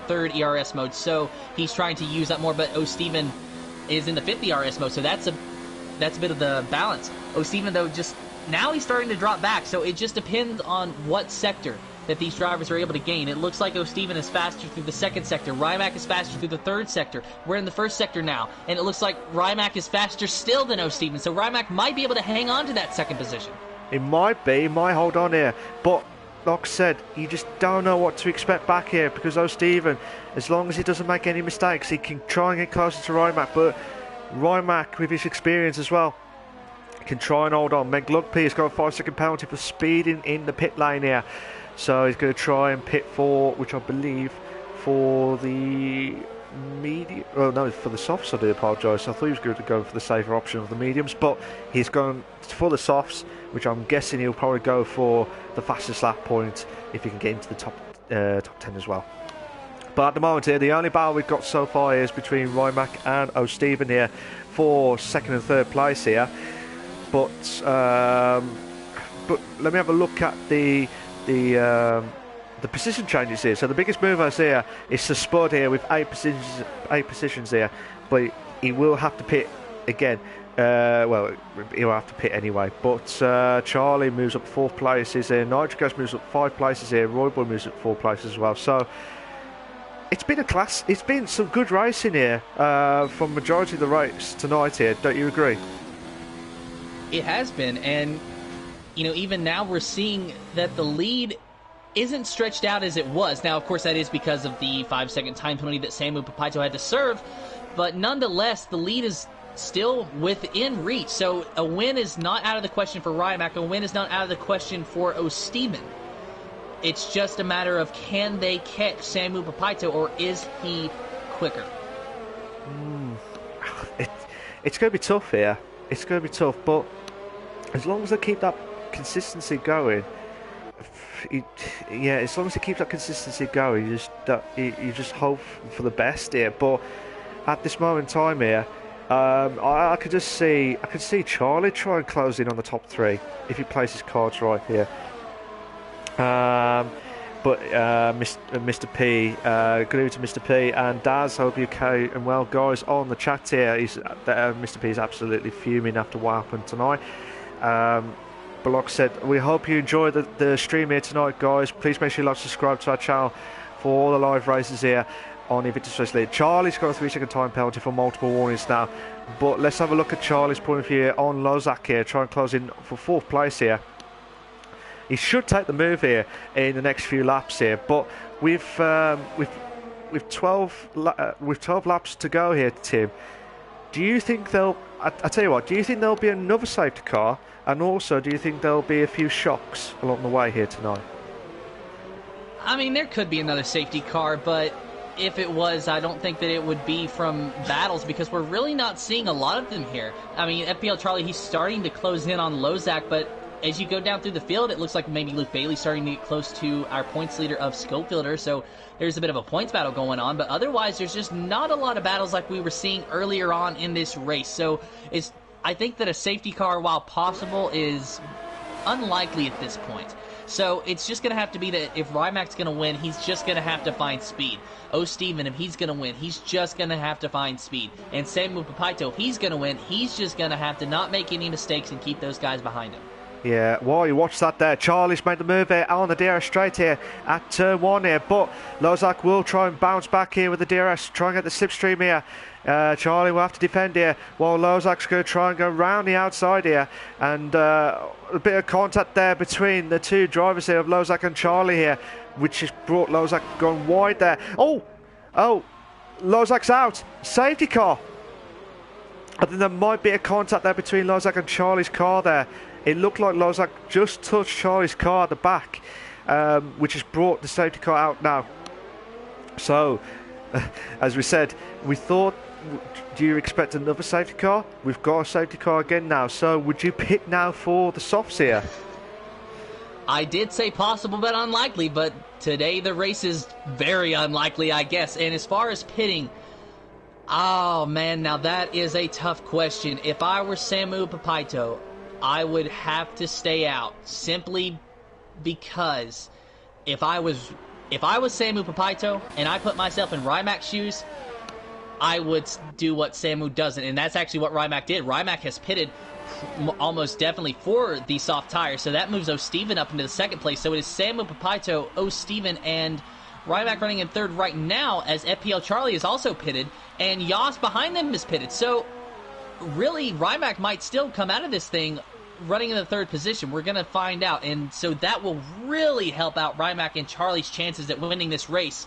3rd ERS mode, so he's trying to use that more, but O'Steven is in the 5th ERS mode, so that's a bit of the balance. O'Steven, though, just now he's starting to drop back, so it just depends on what sector that these drivers are able to gain. It looks like O'Steven is faster through the 2nd sector. Rymac is faster through the 3rd sector. We're in the 1st sector now, and it looks like Rymac is faster still than O'Steven, so Rymac might be able to hang on to that 2nd position. It might be. He might hold on here, but... Like I said, you just don't know what to expect back here, because O'Steven, as long as he doesn't make any mistakes, he can try and get closer to Rymac. But Rymac, with his experience as well, can try and hold on. Meglugpi has got a 5-second penalty for speeding in the pit lane here. So he's going to try and pit for, which I believe, for the medium. Oh no, for the softs. I do apologise. I thought he was going to go for the safer option of the mediums, but he's gone for the softs, which I'm guessing he'll probably go for the fastest lap point if he can get into the top 10 as well. But at the moment here, the only battle we've got so far is between Rymac and O'Stephen here for second and third place here. But let me have a look at the position changes here. So the biggest movers here is Sir Spud here with 8 positions here, but he will have to pit again. Well, he'll have to pit anyway. But Charlie moves up 4 places here. Nitrogas moves up 5 places here. Royboy moves up 4 places as well. So it's been it's been some good racing here from majority of the race tonight here. Don't you agree? It has been, and you know, even now we're seeing that the lead isn't stretched out as it was. Now, of course, that is because of the 5-second time penalty that Samu Papaito had to serve, but nonetheless, the lead is still within reach. So a win is not out of the question for Rymac. A win is not out of the question for O'Stephen. It's just a matter of, can they catch Samu Papaito, or is he quicker? It's going to be tough here. It's going to be tough, but as long as they keep that consistency going, as long as they keep that consistency going, you just hope for the best here. But at this moment in time here, I could see Charlie try and close in on the top 3 if he plays his cards right here. But Mr. P, good evening to Mr. P and Daz. Hope you're okay and well, guys. On the chat here, Mr. P is absolutely fuming after what happened tonight. But like I said, we hope you enjoy the stream here tonight, guys. Please make sure you like, subscribe to our channel for all the live races here on Invictus Racing League. Charlie's got a 3-second time penalty for multiple warnings now. But let's have a look at Charlie's point of view on Lozak here, try and close in for 4th place here. He should take the move here in the next few laps here, but with 12 laps to go here, Tim, do you think they'll? I tell you what, do you think there'll be another safety car, and also do you think there'll be a few shocks along the way here tonight? I mean, there could be another safety car, but if it was, I don't think that it would be from battles, because we're really not seeing a lot of them here. I mean, FPL Charlie, he's starting to close in on Lozak, but as you go down through the field, it looks like maybe Luke Bailey's starting to get close to our points leader of Schofielder, so there's a bit of a points battle going on, but otherwise there's just not a lot of battles like we were seeing earlier on in this race. So I think that a safety car, while possible, is unlikely at this point. So it's just going to have to be that if Rymac's going to win, he's just going to have to find speed. O'Stephen, if he's going to win, he's just going to have to find speed. And Samu Papaito, if he's going to win, he's just going to have to not make any mistakes and keep those guys behind him. Yeah, well, you watch that there. Charlie's made the move here on the DRS straight here at turn 1 here, but Lozak will try and bounce back here with the DRS, try and get the slipstream here. Charlie will have to defend here, while Lozak's going to try and go round the outside here, and a bit of contact there between the 2 drivers here of Lozak and Charlie here, which has brought Lozak going wide there. Oh, Lozak's out. Safety car. I think there might be a contact there between Lozak and Charlie's car there. It looked like Lozak just touched Charlie's car at the back, which has brought the safety car out now. So, as we said, we thought, do you expect another safety car? We've got a safety car again now. So, would you pit now for the softs here? I did say possible but unlikely, but today the race is very unlikely, I guess. And as far as pitting, oh man, now that is a tough question. If I were Samu Papaito, I would have to stay out, simply because if I was Samu Papaito and I put myself in Rymac's shoes, I would do what Samu doesn't, and that's actually what Rymac did. Rymac has pitted almost definitely for the soft tire, so that moves O'Stephen up into the 2nd place. So it is Samu Papaito, O'Stephen, and Rymac running in 3rd right now, as FPL Charlie is also pitted, and Yas behind them is pitted. So really, Rymac might still come out of this thing running in the 3rd position. We're going to find out, and so that will really help out Rymac and Charlie's chances at winning this race.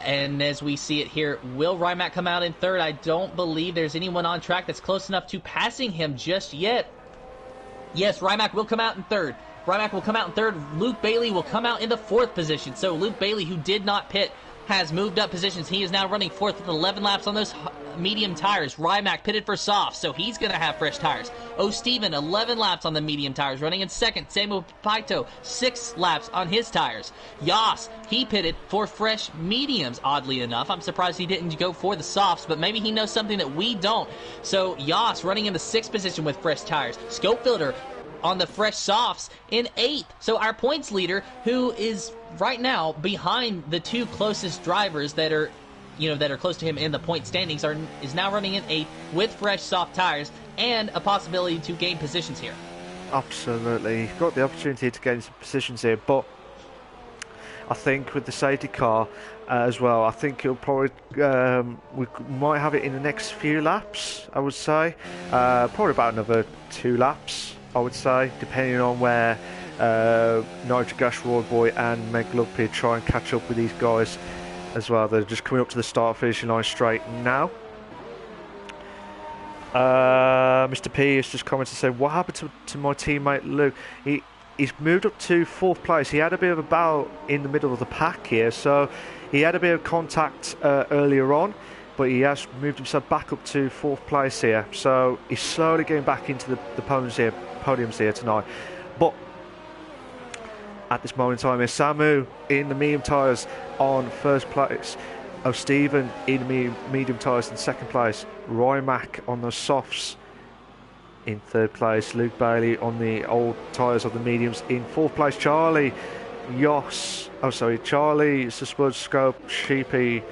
And as we see it here, will Rimac come out in third? I don't believe there's anyone on track that's close enough to passing him just yet. Yes, Rimac will come out in third. Rimac will come out in third. Luke Bailey will come out in the fourth position. So Luke Bailey, who did not pit, has moved up positions. He is now running fourth with 11 laps on those medium tires. Rimac pitted for soft, so he's going to have fresh tires. Steven, 11 laps on the medium tires, running in second. Samuel Paito, 6 laps on his tires. Yas, he pitted for fresh mediums, oddly enough. I'm surprised he didn't go for the softs, but maybe he knows something that we don't. So Yas running in the 6th position with fresh tires. Scope Filter on the fresh softs in 8th. So our points leader, who is right now behind the 2 closest drivers that are close to him in the point standings, is now running in 8th with fresh soft tires and a possibility to gain positions here. Absolutely, got the opportunity to gain some positions here, but I think with the safety car as well, I think it'll probably we might have it in the next few laps. I would say probably about another 2 laps. I would say, depending on where Nigel Gash, Roy Boy and Meg Luppi try and catch up with these guys as well. They're just coming up to the start finishing line straight now. Mr. P has just commented to say, what happened to my teammate Luke? He's moved up to 4th place. He had a bit of a battle in the middle of the pack here, so he had a bit of contact earlier on, but he has moved himself back up to 4th place here. So he's slowly getting back into the podiums here tonight. But at this moment in time, is Samu in the medium tyres on 1st place. Stephen in the medium tyres in 2nd place. Rimac on the softs in 3rd place. Luke Bailey on the old tyres of the mediums in 4th place. Charlie, Suspud, Scope, Sheepy,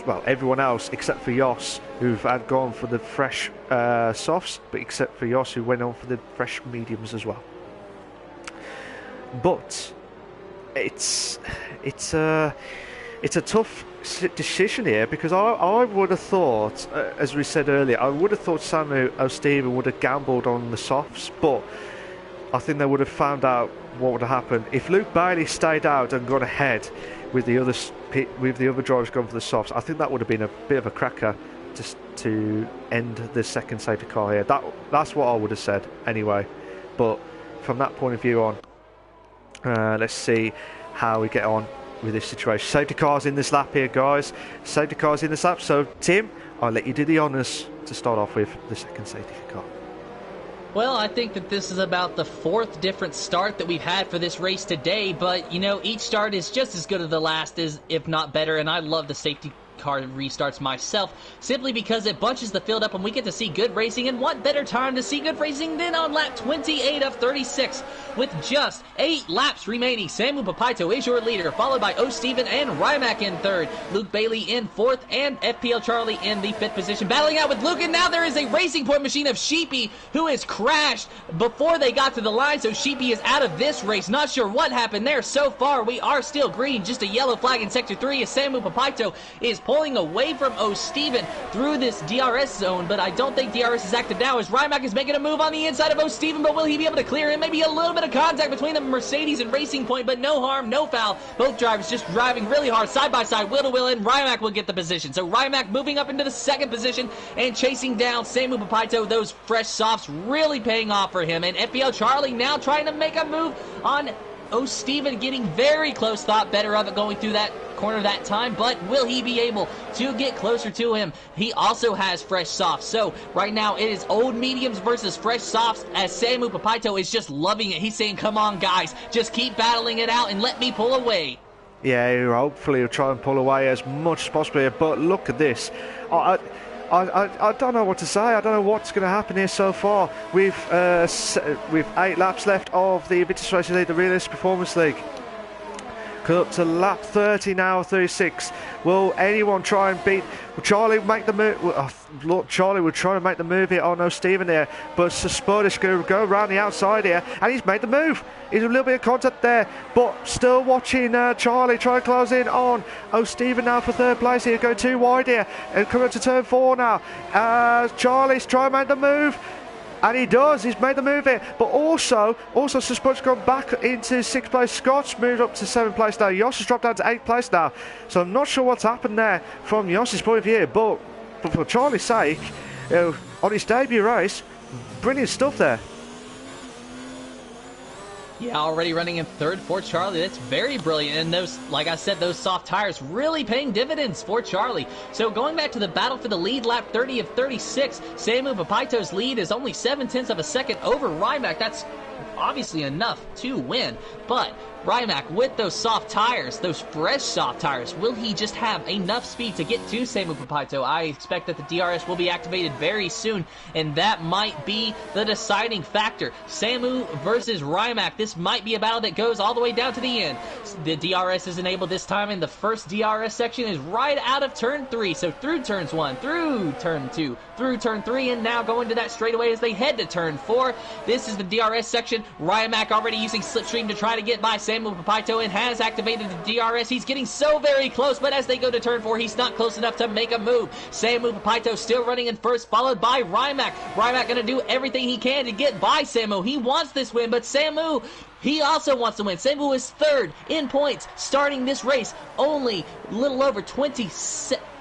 well, everyone else except for Yoss, who've had gone for the fresh softs, but except for Yoss, who went on for the fresh mediums as well. But it's a tough decision here, because I would have thought, as we said earlier, I would have thought Samu O'Steven would have gambled on the softs, but I think they would have found out what would have happened if Luke Bailey stayed out and got ahead with the other drivers going for the softs. I think that would have been a bit of a cracker just to end the second safety car here. That's what I would have said anyway. But from that point of view on, let's see how we get on with this situation. Safety cars in this lap here, guys. Safety cars in this lap. So Tim, I'll let you do the honours to start off with the second safety car. Well, I think that this is about the 4th different start that we've had for this race today, but, each start is just as good as the last, if not better, and I love the safety car restarts myself, simply because it bunches the field up and we get to see good racing, and what better time to see good racing than on lap 28 of 36, with just 8 laps remaining. Samu Papaito is your leader, followed by O'Steven and Rimac in 3rd, Luke Bailey in 4th, and FPL Charlie in the 5th position, battling out with Luke, and now there is a Racing Point machine of Sheepy, who has crashed before they got to the line, so Sheepy is out of this race. Not sure what happened there. So far, we are still green, just a yellow flag in Sector 3 as Samu Papaito is pulling away from O'Steven through this DRS zone, but I don't think DRS is active now as Rimac is making a move on the inside of O'Steven, but will he be able to clear him? Maybe a little bit of contact between the Mercedes and Racing Point, but no harm, no foul. Both drivers just driving really hard side by side, wheel to wheel, and Rimac will get the position. So Rimac moving up into the 2nd position and chasing down Samu Papaito. Those fresh softs really paying off for him, and FBL Charlie now trying to make a move on O'Steven, getting very close. Thought better of it going through that corner that time, but will he be able to get closer to him? He also has fresh softs. So right now it is old mediums versus fresh softs, as Samu Papaito is just loving it. He's saying, come on guys, just keep battling it out and let me pull away. Yeah, hopefully he'll try and pull away as much as possible here, but look at this. I don't know what to say. I don't know what's going to happen here so far. With 8 laps left of the Invictus Racing League, the Realistic Performance League. Come up to lap 30 now, 36. Will anyone try and beat? Will Charlie make the move? Look, Charlie will try to make the move here. Oh no, Stephen here. But Spud is going to go around the outside here, and he's made the move. He's a little bit of contact there, but still watching Charlie try to close in on. Oh, Stephen now for 3rd place here, going too wide here. And coming up to turn 4 now. Charlie's trying to make the move. And he does. He's made the move here. But also Suspen's gone back into 6th place. Scott's moved up to 7th place now. Yoss has dropped down to 8th place now. So I'm not sure what's happened there from Yoss's point of view. But for Charlie's sake, on his debut race, brilliant stuff there. Yeah, already running in 3rd for Charlie. That's very brilliant. And those, like I said, those soft tires really paying dividends for Charlie. So going back to the battle for the lead, lap 30 of 36, Samu Papaito's lead is only 0.7 of a second over Rimac. That's obviously enough to win. But Rimac, with those soft tires, those fresh soft tires, will he just have enough speed to get to Samu Papaito? I expect that the DRS will be activated very soon, and that might be the deciding factor. Samu versus Rimac. This might be a battle that goes all the way down to the end. The DRS is enabled this time, and the first DRS section is right out of turn 3. So through turns 1, through turn 2, through turn 3, and now going to that straightaway as they head to turn 4. This is the DRS section. Rimac already using Slipstream to try to get by Samu Papaito and has activated the DRS. He's getting so very close, but as they go to turn 4, he's not close enough to make a move. Samu Papaito still running in first, followed by Rimac. Rimac going to do everything he can to get by Samu. He wants this win, but Samu, he also wants to win. Samu is 3rd in points, starting this race only a little over 20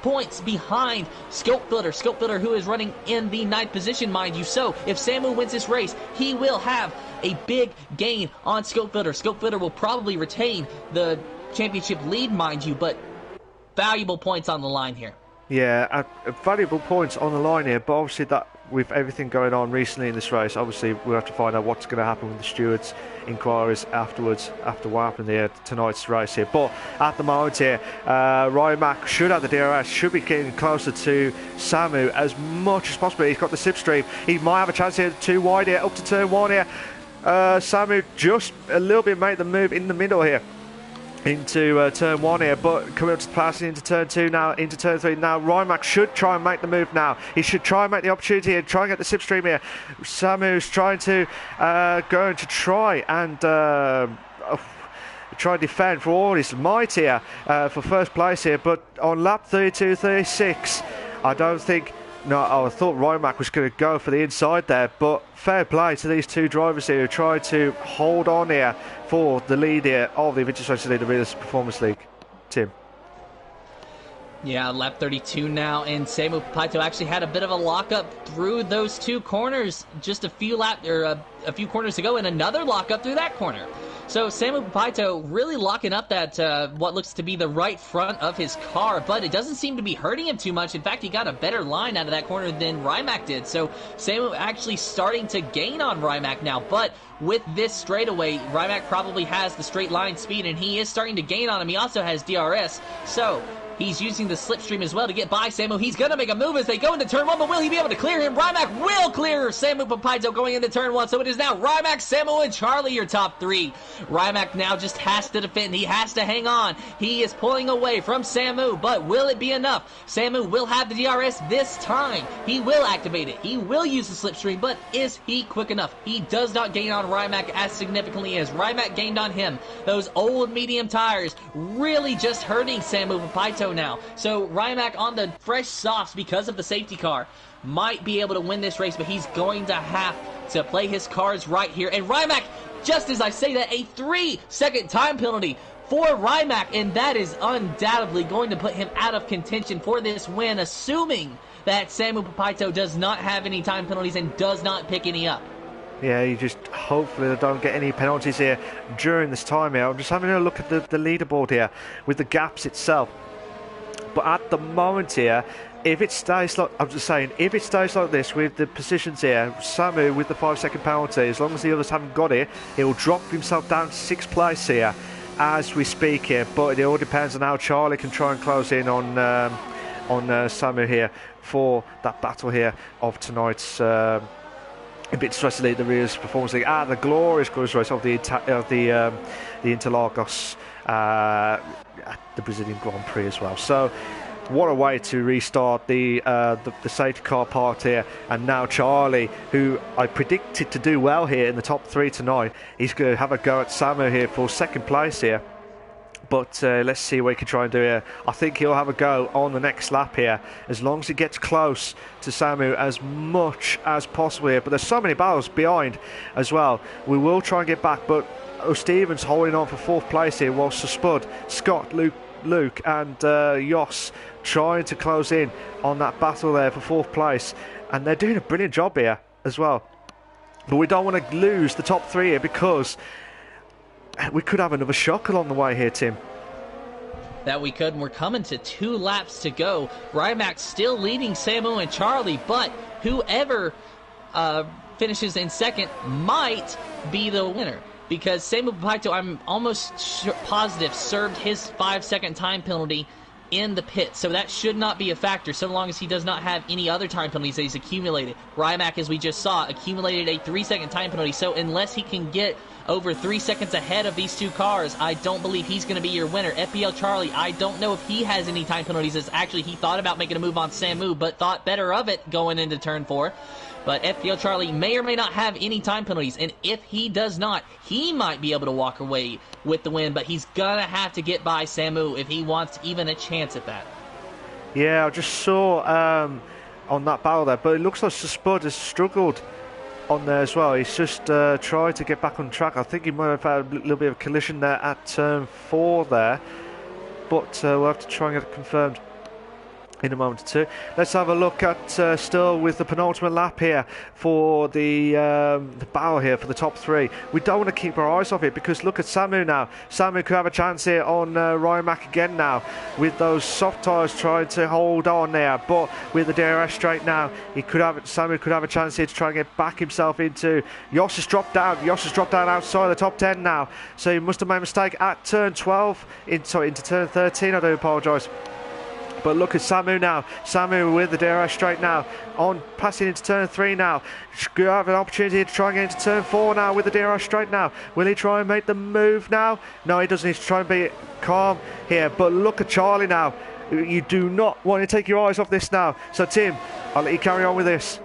points behind Scopebuilder, who is running in the 9th position, mind you. So if Samu wins this race, he will have a big gain on Scopebuilder. Scopebuilder will probably retain the championship lead, mind you, but valuable points on the line here. Yeah, valuable points on the line here, but obviously that with everything going on recently in this race, obviously we'll have to find out what's going to happen with the stewards' inquiries afterwards, after what happened here tonight's race here. But at the moment here, Rimac should have the DRS, should be getting closer to Samu as much as possible. He's got the slipstream. He might have a chance here, too wide here, up to turn 1 here. Samu just a little bit made the move in the middle here into turn 1 here, but coming up to passing into turn 2 now, into turn 3 now. Rimac should try and make the move now. He should try and make the opportunity here, try and get the slipstream here. Samu's trying to going to try and try and defend for all his might here for first place here, but on lap 32-36, I don't think. No, I thought Rimac was going to go for the inside there, but fair play to these two drivers here who tried to hold on here for the lead here of the Invictus Racing League, the Readers Performance League. Tim. Yeah, lap 32 now, and Samu Papaito actually had a bit of a lockup through those two corners just a few corners ago, and another lockup through that corner. So Samu Papaito really locking up that what looks to be the right front of his car, but it doesn't seem to be hurting him too much. In fact, he got a better line out of that corner than Rimac did. So Samu actually starting to gain on Rimac now, but with this straightaway, Rimac probably has the straight line speed, and he is starting to gain on him. He also has DRS, so he's using the slipstream as well to get by Samu. He's going to make a move as they go into turn 1, but will he be able to clear him? Rimac will clear Samu Papaito going into turn 1. So it is now Rimac, Samu, and Charlie, your top 3. Rimac now just has to defend. He has to hang on. He is pulling away from Samu, but will it be enough? Samu will have the DRS this time. He will activate it. He will use the slipstream, but is he quick enough? He does not gain on Rimac as significantly as Rimac gained on him. Those old medium tires really just hurting Samu Papaito now. So Rimac on the fresh softs because of the safety car might be able to win this race, but he's going to have to play his cards right here. And Rimac, just as I say that, a 3-second time penalty for Rimac, and that is undoubtedly going to put him out of contention for this win, assuming that Samu Papaito does not have any time penalties and does not pick any up. Yeah, you just hopefully they don't get any penalties here during this time here. I'm just having a look at the leaderboard here with the gaps itself. But at the moment here, if it stays like, I'm just saying, if it stays like this with the positions here, Samu with the 5-second penalty, as long as the others haven't got it, he'll drop himself down to 6th place here as we speak here. But it all depends on how Charlie can try and close in on Samu here for that battle here of tonight's Invictus Racing League, the Readers Performance League, the glorious race of the Interlagos, the Brazilian Grand Prix as well. So what a way to restart the safety car part here. And now Charlie, who I predicted to do well here in the top 3 tonight, he's going to have a go at Samu here for 2nd place here. But let's see what he can try and do here. I think he'll have a go on the next lap here, as long as he gets close to Samu as much as possible here. But there's so many battles behind as well. We will try and get back, but O'Stevens holding on for 4th place here, whilst Sir Spud, Scott, Luke and Jos trying to close in on that battle there for 4th place. And they're doing a brilliant job here as well. But we don't want to lose the top 3 here, because we could have another shock along the way here, Tim. That we could, and we're coming to 2 laps to go. Rimac still leading Samu and Charlie, but whoever finishes in second might be the winner. Because Samu Papaito, I'm almost positive, served his 5-second time penalty in the pit, so that should not be a factor so long as he does not have any other time penalties that he's accumulated. Rimac, as we just saw, accumulated a 3-second time penalty, so unless he can get over 3 seconds ahead of these 2 cars, I don't believe he's going to be your winner. FPL Charlie, I don't know if he has any time penalties, as actually he thought about making a move on Samu, but thought better of it going into turn 4. But FPL Charlie may or may not have any time penalties, and if he does not, he might be able to walk away with the win, but he's going to have to get by Samu if he wants even a chance at that. Yeah, I just saw on that battle there, but it looks like Spud has struggled on there as well. He's just tried to get back on track. I think he might have had a little bit of a collision there at turn 4 there, but we'll have to try and get it confirmed in a moment or two. Let's have a look at still with the penultimate lap here for the battle here for the top 3. We don't want to keep our eyes off it, because look at Samu now. Samu could have a chance here on Rimac again now, with those soft tyres trying to hold on there, but with the DRS straight now, Samu could have a chance here to try and get back himself into. Jos has dropped down. Jos has dropped down outside the top 10 now, so he must have made a mistake at turn 12 into turn 13. I do apologise. But look at Samu now. Samu with the DRS straight now. On passing into turn 3 now. Could have an opportunity to try and get into turn 4 now with the DRS straight now. Will he try and make the move now? No, he doesn't. He's trying to be calm here. But look at Charlie now. You do not want to take your eyes off this now. So Tim, I'll let you carry on with this.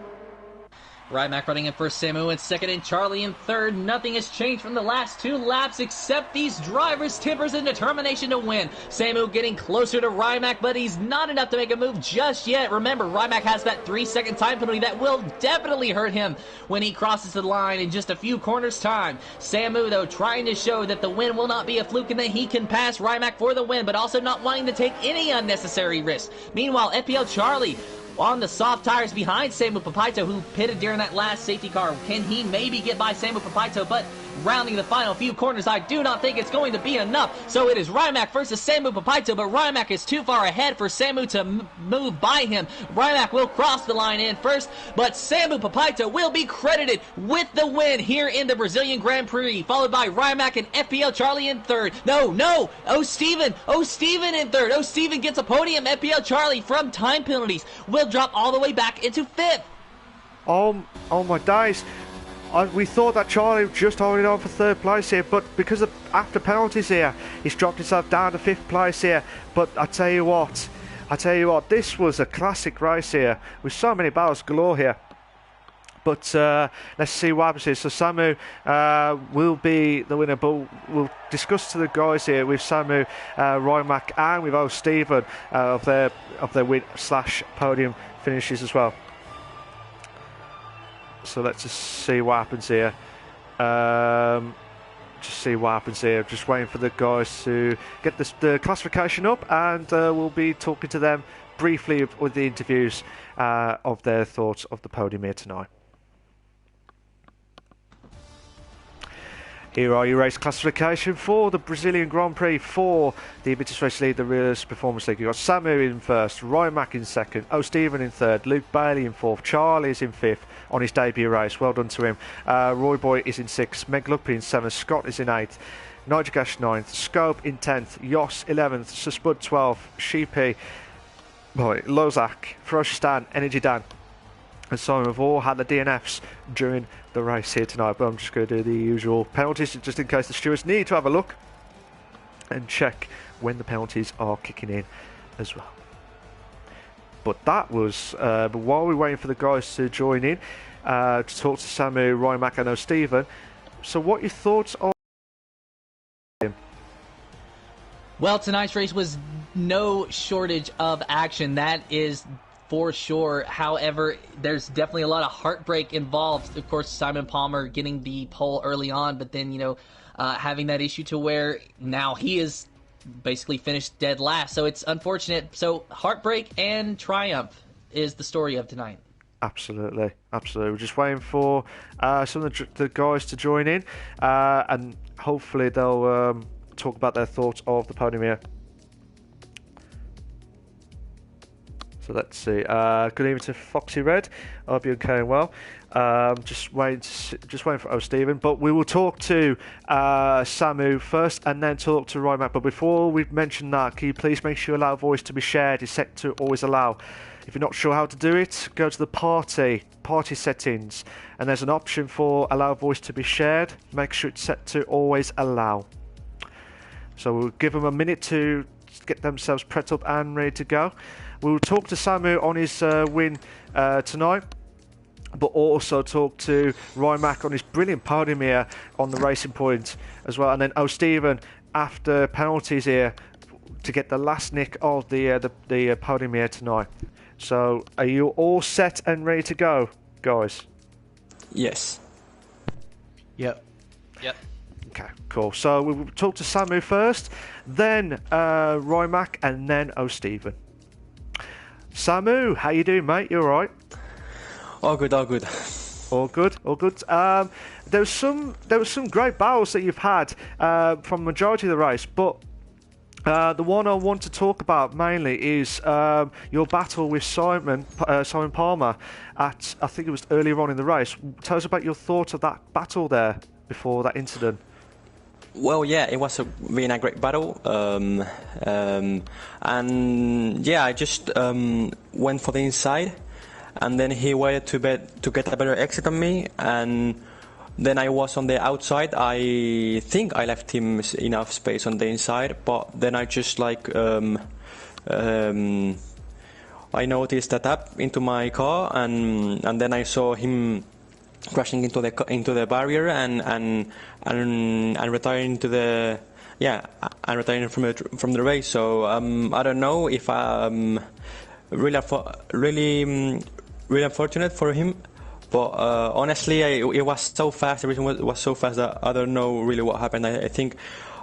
Rimac running in first, Samu in second, and Charlie in third. Nothing has changed from the last 2 laps except these drivers' tempers and determination to win. Samu getting closer to Rimac, but he's not enough to make a move just yet. Remember, Rimac has that 3-second time penalty that will definitely hurt him when he crosses the line in just a few corners' time. Samu, though, trying to show that the win will not be a fluke and that he can pass Rimac for the win, but also not wanting to take any unnecessary risks. Meanwhile, FPL Charlie on the soft tires behind Samu Papaito, who pitted during that last safety car. Can he maybe get by Samu Papaito? But rounding the final few corners, I do not think it's going to be enough. So it is Rimac versus Samu Papaito, but Rimac is too far ahead for Samu to move by him. Rimac will cross the line in first, but Samu Papaito will be credited with the win here in the Brazilian Grand Prix, followed by Rimac and FPL Charlie in third. No, O'Steven in third. O'Steven gets a podium. FPL Charlie, from time penalties, will drop all the way back into fifth. Oh my days. We thought that Charlie was just holding on for 3rd place here, but because of after penalties here, he's dropped himself down to 5th place here. But I tell you what, this was a classic race here with so many battles galore here. But let's see what happens here. So Samu will be the winner, but we'll discuss to the guys here with Samu, Rimac, and with O'Steven of their win / podium finishes as well. So let's just see what happens here. Just waiting for the guys to get the classification up, and we'll be talking to them briefly with the interviews of their thoughts of the podium here tonight. Here are your race classification for the Brazilian Grand Prix for the Invictus Racing League, the Realist Performance League. You've got Samu in first, Rimac in second, O'Steven in third, Luke Bailey in fourth, Charlie is in fifth on his debut race. Well done to him. Roy Boy is in sixth, Meg Luckby in seventh, Scott is in eighth, Nigel Gash ninth, Scope in 10th, Jos 11th, Suspud 12th, Sheepy, Lozak, Ferocious Dan, Energy Dan, and Simon have all had the DNFs during the race here tonight, but I'm just going to do the usual penalties just in case the stewards need to have a look and check when the penalties are kicking in as well. But that was, but while we're waiting for the guys to join in to talk to Samu, Rimac and O'Steven, so what are your thoughts on him? Well, tonight's race was no shortage of action. That is for sure. However, there's definitely a lot of heartbreak involved. Of course, Simon Palmer getting the pole early on, but then, having that issue to where now he is basically finished dead last. So it's unfortunate. So heartbreak and triumph is the story of tonight. Absolutely. We're just waiting for some of the guys to join in, and hopefully they'll talk about their thoughts of the podium here. So let's see. Good evening to Foxy Red. I hope you're okay and well. Just waiting for Stephen. But we will talk to Samu first, and then talk to Rymac. But before we mention that, can you please make sure allow voice to be shared is set to always allow. If you're not sure how to do it, go to the party settings, and there's an option for allow voice to be shared. Make sure it's set to always allow. So we'll give them a minute to get themselves prepped up and ready to go. We'll talk to Samu on his win tonight, but also talk to Rymac on his brilliant podium here on the Racing Point as well. And then Stephen after penalties here to get the last nick of the podium here tonight. So are you all set and ready to go, guys? Yes. Yep. Okay, cool. So we'll talk to Samu first, then Rymac, and then Stephen. Samu, how you doing, mate? You all right? All good. All good. There was some great battles that you've had from the majority of the race, but the one I want to talk about mainly is your battle with Simon Palmer at, I think it was earlier on in the race. Tell us about your thoughts of that battle there before that incident. Well, yeah, it was a really great battle, and yeah, I just went for the inside, and then he waited to get a better exit on me, and then I was on the outside. I think I left him enough space on the inside, but then I just I noticed a tap into my car, and then I saw him crashing into the barrier and retiring to the and retiring from the race. So I don't know if really unfortunate for him, but honestly it was so fast. Everything was so fast that I don't know really what happened. I think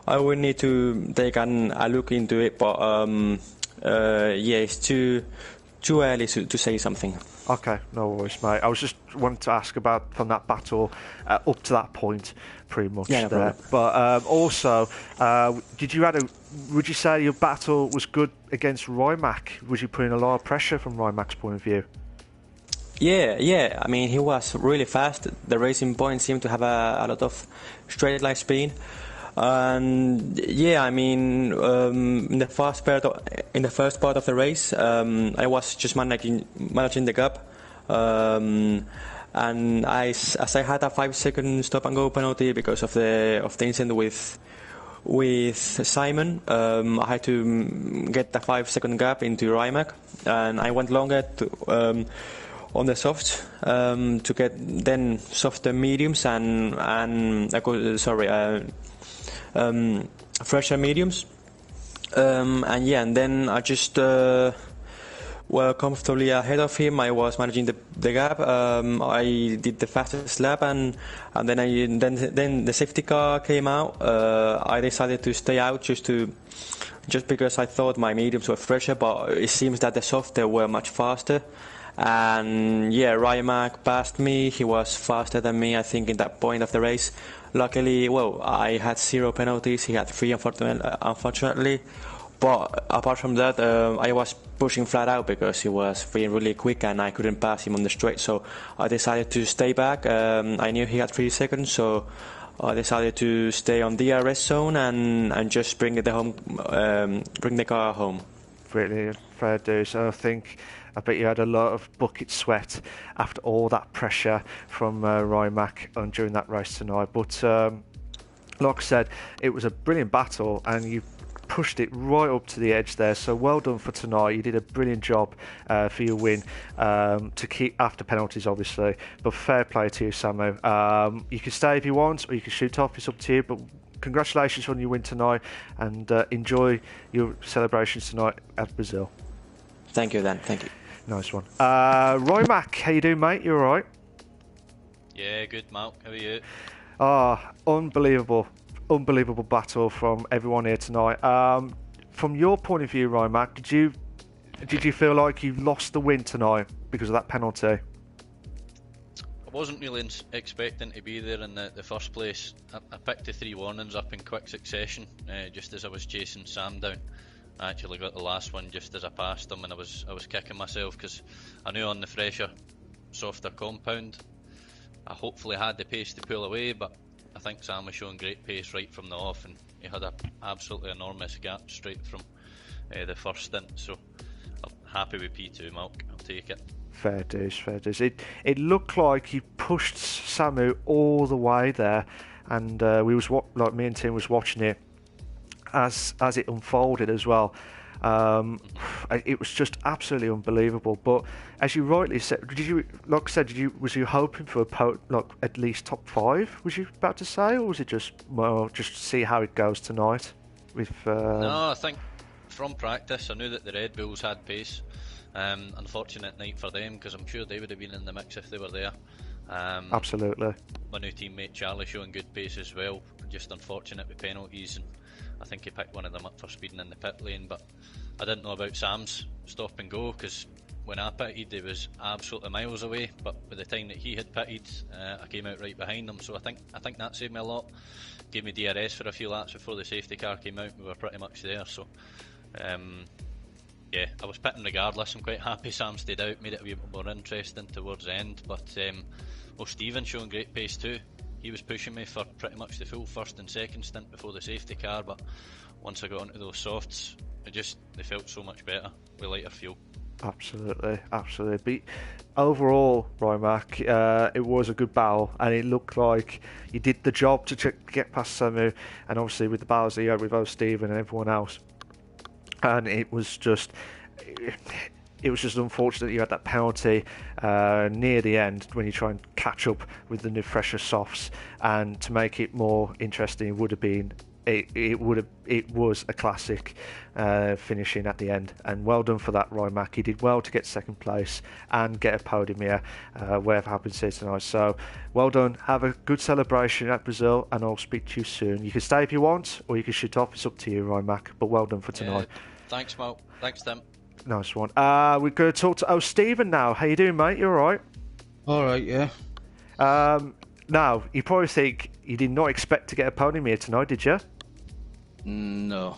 I would need to take a look into it, but it's too early to say something. Okay, no worries, mate. I was just wanting to ask about from that battle up to that point, pretty much there. Problem. But also, would you say your battle was good against Rymac? Was you putting a lot of pressure from Rymac's point of view? Yeah. I mean, he was really fast. The Racing Point seemed to have a lot of straight line speed. And yeah, I mean, in the first part of the race, I was just managing the gap, and as I had a 5-second stop and go penalty because of the incident with Simon, I had to get the 5-second gap into Rymac, and I went longer on the softs to get then softer mediums and fresher mediums, and then I just comfortably ahead of him. I was managing the gap. I did the fastest lap, and then the safety car came out. I decided to stay out just because I thought my mediums were fresher, but it seems that the softer were much faster. And yeah, Rymac passed me. He was faster than me, I think, in that point of the race. Luckily, I had 0 penalties. He had 3, unfortunately. But apart from that, I was pushing flat out because he was being really quick and I couldn't pass him on the straight. So I decided to stay back. I knew he had 3 seconds, so I decided to stay on the DRS zone and just bring the car home. Brilliant, fair dues. I bet you had a lot of bucket sweat after all that pressure from Rymac during that race tonight. But like I said, it was a brilliant battle and you pushed it right up to the edge there. So well done for tonight. You did a brilliant job for your win to keep after penalties, obviously. But fair play to you, Samu. You can stay if you want, or you can shoot off. It's up to you. But congratulations on your win tonight, and enjoy your celebrations tonight at Brazil. Thank you, Dan. Thank you. Nice one. Roy Mack, how you doing, mate? You all right? Yeah, good, Malc. How are you? Unbelievable battle from everyone here tonight. From your point of view, Roy Mack, did you feel like you lost the win tonight because of that penalty? I wasn't really expecting to be there in the first place. I picked the 3 warnings up in quick succession, just as I was chasing Sam down. I actually got the last one just as I passed him, and I was kicking myself because I knew on the fresher, softer compound, I hopefully had the pace to pull away, but I think Sam was showing great pace right from the off, and he had an absolutely enormous gap straight from the first stint. So I'm happy with P2, Malc. I'll take it. Fair dues. It looked like he pushed Samu all the way there, and me and Tim was watching it as it unfolded as well. It was just absolutely unbelievable. But as you rightly said, was you hoping for at least top 5? Was you about to say, or was it just see how it goes tonight? No, I think from practice I knew that the Red Bulls had pace. Unfortunate night for them, because I'm sure they would have been in the mix if they were there. Absolutely. My new teammate Charlie showing good pace as well. Just unfortunate with penalties, and I think he picked one of them up for speeding in the pit lane. But I didn't know about Sam's stop and go, because when I pitted he was absolutely miles away, but by the time that he had pitted, I came out right behind him. So I think that saved me a lot. Gave me DRS for a few laps before the safety car came out. We were pretty much there. So yeah, I was pitting regardless. I'm quite happy Sam stayed out, made it a wee bit more interesting towards the end. But Stephen showing great pace too. He was pushing me for pretty much the full first and second stint before the safety car, but once I got onto those softs, they felt so much better with lighter fuel. Absolutely. But overall, Roy Mack, it was a good battle, and it looked like you did the job to get past Samu, and obviously with the battles that you had with Stephen and everyone else, and it was just unfortunate you had that penalty near the end when you try and catch up with the new fresher softs, and to make it more interesting, it was a classic finishing at the end. And well done for that, Roy Mack. He did well to get second place and get a podium here, whatever happens here tonight. So well done. Have a good celebration at Brazil, and I'll speak to you soon. You can stay if you want, or you can shoot off. It's up to you, Roy Mack. But well done for tonight. Thanks, Malc. Thanks, Tim. Nice one. We're going to talk to Stephen now. How you doing, mate? You all right? All right, yeah. Now, you probably think you did not expect to get a podium here tonight, did you? No,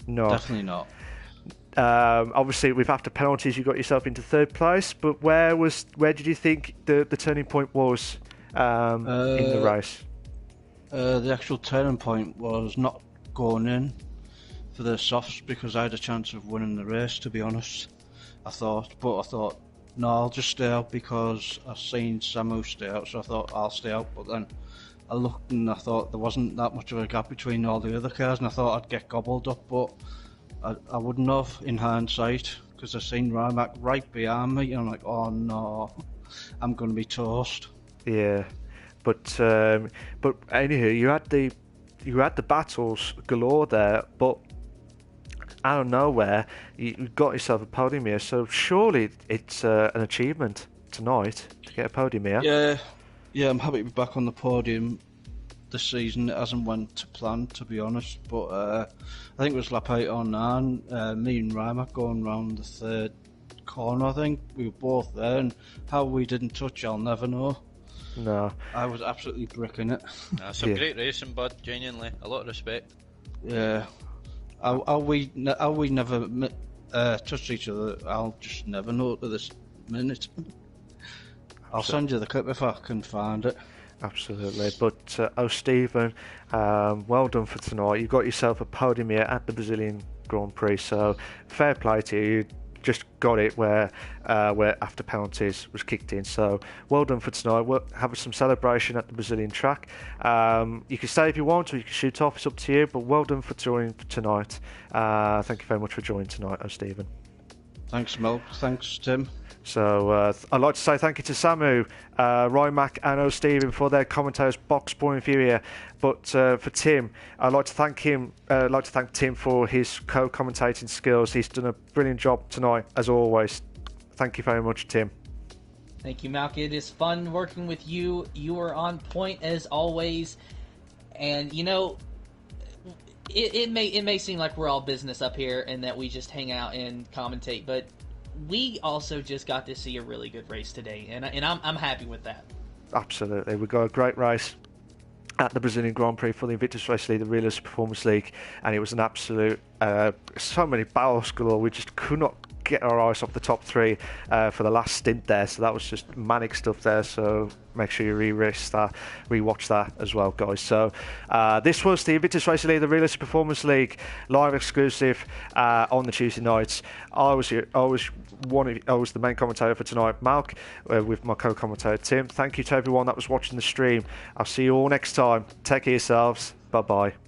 Definitely not. Obviously, with after penalties, you got yourself into third place. But where did you think the turning point was in the race? The actual turning point was not going in for the softs, because I had a chance of winning the race, to be honest. I thought, no, I'll just stay out, because I seen Samu stay out, so I thought I'll stay out. But then I looked and I thought there wasn't that much of a gap between all the other cars, and I thought I'd get gobbled up, but I wouldn't have in hindsight, because I seen Rimac right behind me, and I'm like, oh no, I'm going to be toast. Yeah, but anywho, you had the battles galore there, but out of nowhere, you got yourself a podium here. So surely it's an achievement tonight to get a podium here. Yeah, I'm happy to be back on the podium this season. It hasn't went to plan, to be honest, but I think it was lap 8 or 9. Me and Rimac going round the third corner. I think we were both there, and how we didn't touch, I'll never know. No, I was absolutely bricking it. Some great racing, bud. Genuinely, a lot of respect. Yeah. How we never touched each other, I'll just never know to this minute. I'll send you the clip if I can find it. Absolutely. But Stephen, well done for tonight. You got yourself a podium here at the Brazilian Grand Prix, so fair play to you. You just got it where after penalties was kicked in. So well done for tonight. We'll have some celebration at the Brazilian track. You can stay if you want, or you can shoot off. It's up to you. But well done for joining tonight. Thank you very much for joining tonight, Stephen. Thanks, Mel. Thanks, Tim. So I'd like to say thank you to Samu, Rymac and O'Stephen for their commentators box point of view here. But for Tim, I'd like to thank him. I'd like to thank Tim for his co-commentating skills. He's done a brilliant job tonight, as always. Thank you very much, Tim. Thank you, Malc. It is fun working with you. You are on point as always. And you know, it may seem like we're all business up here and that we just hang out and commentate, but we also just got to see a really good race today, and I'm happy with that. Absolutely, we got a great race at the Brazilian Grand Prix for the Invictus Racing League, the Realistic Performance League, and it was an absolute so many battles galore. We just could not get our eyes off the top three for the last stint there, so that was just manic stuff there. So make sure you rewatch that as well, guys. So this was the Invictus Racing League, the Realistic Performance League, live exclusive on the Tuesday nights. I was the main commentator for tonight, Malc, with my co-commentator Tim. Thank you to everyone that was watching the stream. I'll see you all next time. Take care of yourselves. Bye bye.